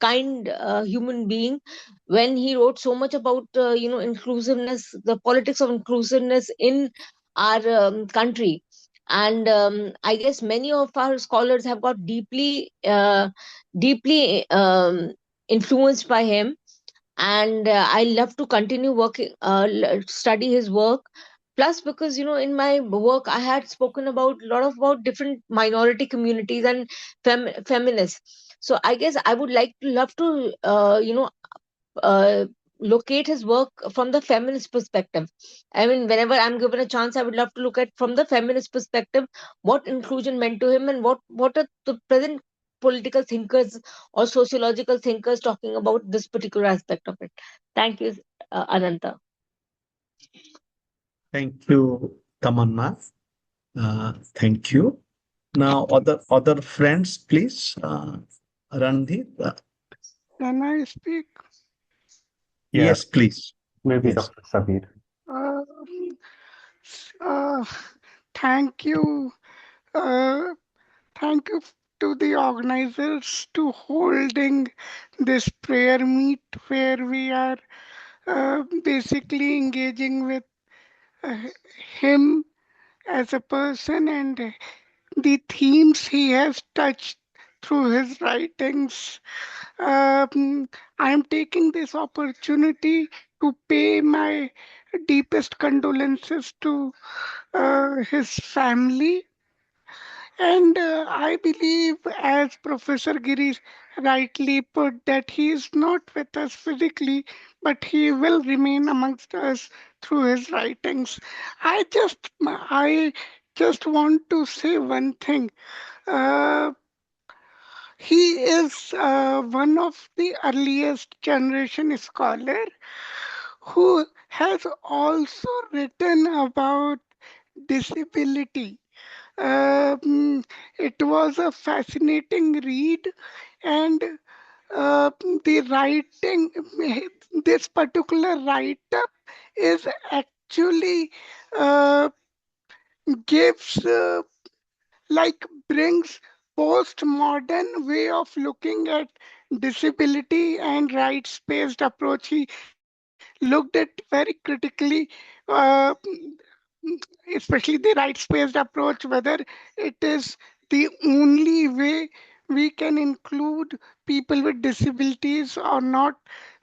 kind human being when he wrote so much about inclusiveness, the politics of inclusiveness in our country. And I guess many of our scholars have got deeply influenced by him. And I love to continue working, study his work. Plus, because in my work I had spoken about a lot about different minority communities and feminists. So I guess I would love to locate his work from the feminist perspective. I mean, whenever I'm given a chance, I would love to look at from the feminist perspective what inclusion meant to him and what are the present political thinkers or sociological thinkers talking about this particular aspect of it. Thank you, Ananta. Thank you, Tamanna. Thank you. Now, other friends, please. Randhir. Can I speak? Yeah, Yes, please. maybe Yes. Dr. Sabir. Uh, uh, thank you. Uh, thank you to the organizers to holding this prayer meet where we are basically engaging with uh, him as a person and the themes he has touched through his writings. I am taking this opportunity to pay my deepest condolences to his family. And I believe, as Professor Giri rightly put, that he is not with us physically, but he will remain amongst us through his writings. I just want to say one thing. Uh, he is one of the earliest generation scholar who has also written about disability. Um, it was a fascinating read, and uh, the writing, this particular write-up is actually uh, gives like brings postmodern way of looking at disability and rights-based approach. He looked at very critically, uh, especially the rights-based approach, whether it is the only way we can include people with disabilities or not.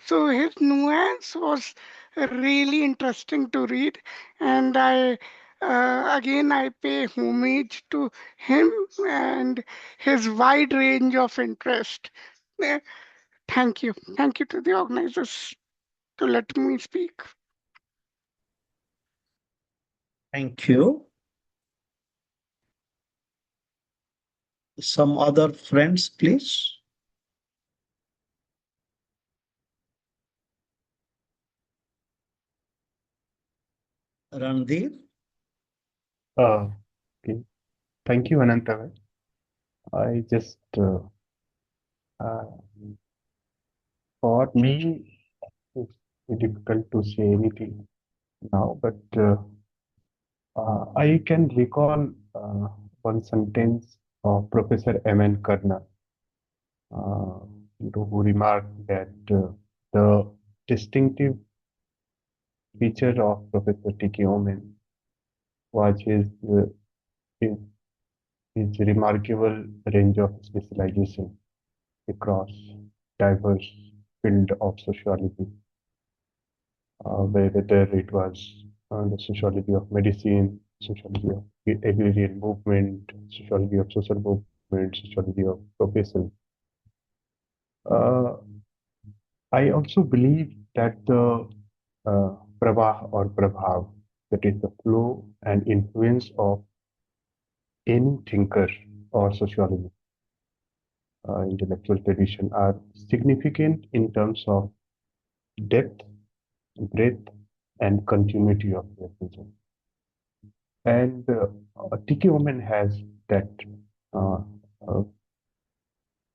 So his nuance was really interesting to read, and I pay homage to him and his wide range of interest. Uh, thank you to the organizers to let me speak. Thank you. Some other friends, please. Randir. Okay. Thank you, Anantavai. I just, uh, for me, it's difficult to say anything now, but I can recall one sentence of Professor M.N. Karna, who remarked that the distinctive feature of Professor TKOommen was his, his remarkable range of specialization across diverse field of sociology, whether it was the sociology of medicine, sociology of agrarian movement, sociology of social movement, sociology of profession. Uh, I also believe that the pravah or prabhav, that is the flow and influence of any thinker or sociologist, intellectual tradition, are significant in terms of depth, breadth, and continuity of their vision. And TKOommen has that uh, uh,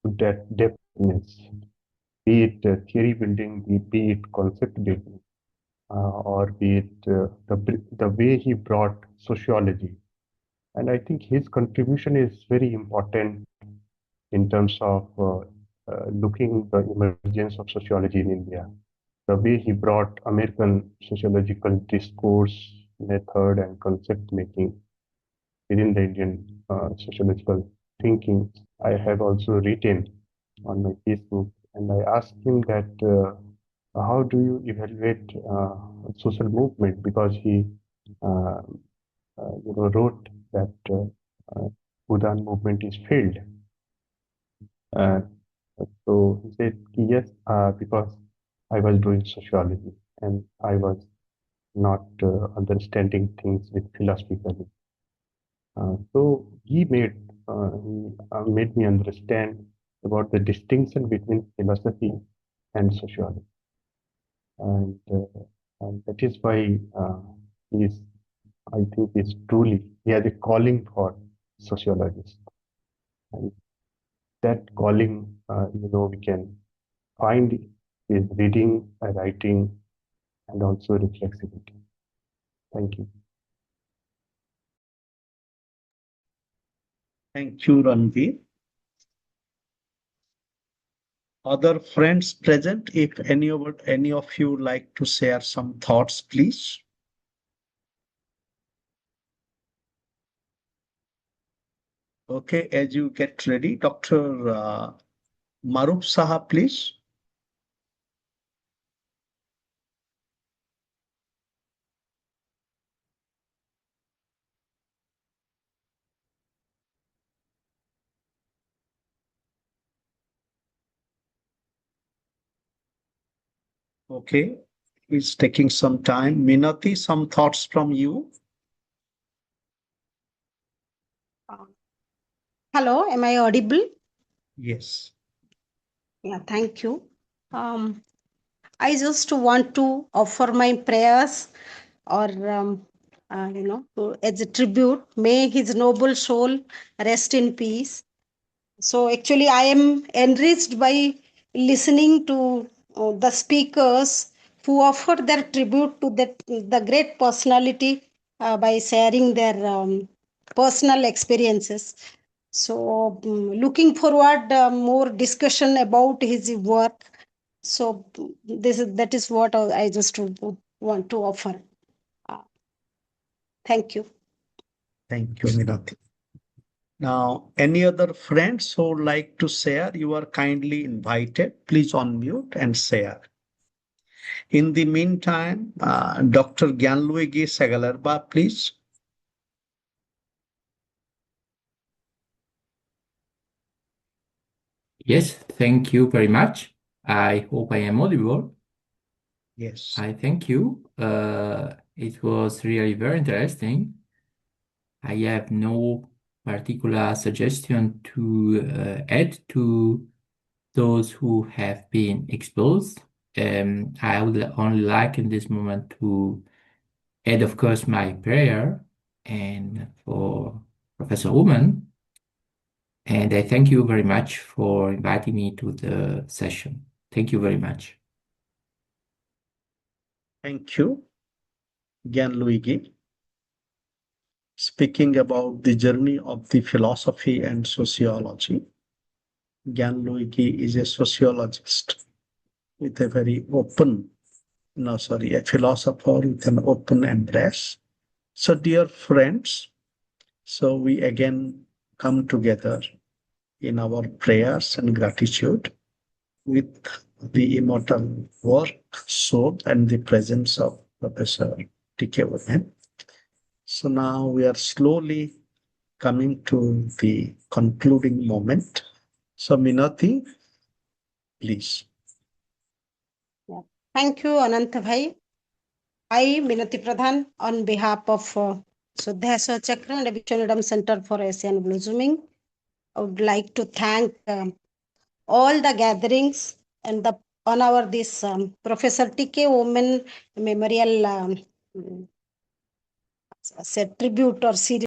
that depthness, be it theory building, be it concept building, or be it the way he brought sociology. And I think his contribution is very important in terms of looking the emergence of sociology in India. The way he brought American sociological discourse, method, and concept making within the Indian sociological thinking. I have also written on my Facebook, and I asked him that how do you evaluate social movement, because he uh, wrote that Bhudan movement is failed. Uh, so he said, yes, because I was doing sociology and I was not understanding things with philosophically. So he made me understand about the distinction between philosophy and sociology, and that is why he is, I think, he has a calling for sociologists, and that calling, we can find is reading, writing, and also reflexivity. Thank you. Thank you, Ranveer. Other friends present, if any of you like to share some thoughts, please. Okay, as you get ready, Dr. Marup Saha, please. Okay, it's taking some time. Minati, some thoughts from you? Hello, am I audible? Yes. Yeah, thank you. I just want to offer my prayers or, as a tribute, may his noble soul rest in peace. So actually, I am enriched by listening to the speakers who offer their tribute to the great personality by sharing their personal experiences. So looking forward more discussion about his work. So that is what I just want to offer. Thank you. Thank you, Minati. Now, any other friends who would like to share, you are kindly invited. Please unmute and share. In the meantime, Dr. Gyanluigi Sagalarba, please. Yes, thank you very much. I hope I am audible. Yes. I thank you. It was really very interesting. I have no particular suggestion to add to those who have been exposed. I would only like in this moment to add, of course, my prayer and for Professor Oommen. And I thank you very much for inviting me to the session. Thank you very much. Thank you, Gyanluigi. Speaking about the journey of the philosophy and sociology, Gyanluigi is a sociologist with a very open, a philosopher with an open embrace. So, dear friends, so we again come together in our prayers and gratitude with the immortal work, soul, and the presence of Professor TKOommen. So now we are slowly coming to the concluding moment. So Minati, please. Yeah. Thank you, Ananta Bhai. I, Minati Pradhan, on behalf of Swadhyaya Sahachakra and Vishwaneedam Center for Asian Blossoming, I would like to thank all the gatherings and on our this Professor TKOommen Memorial tribute or series.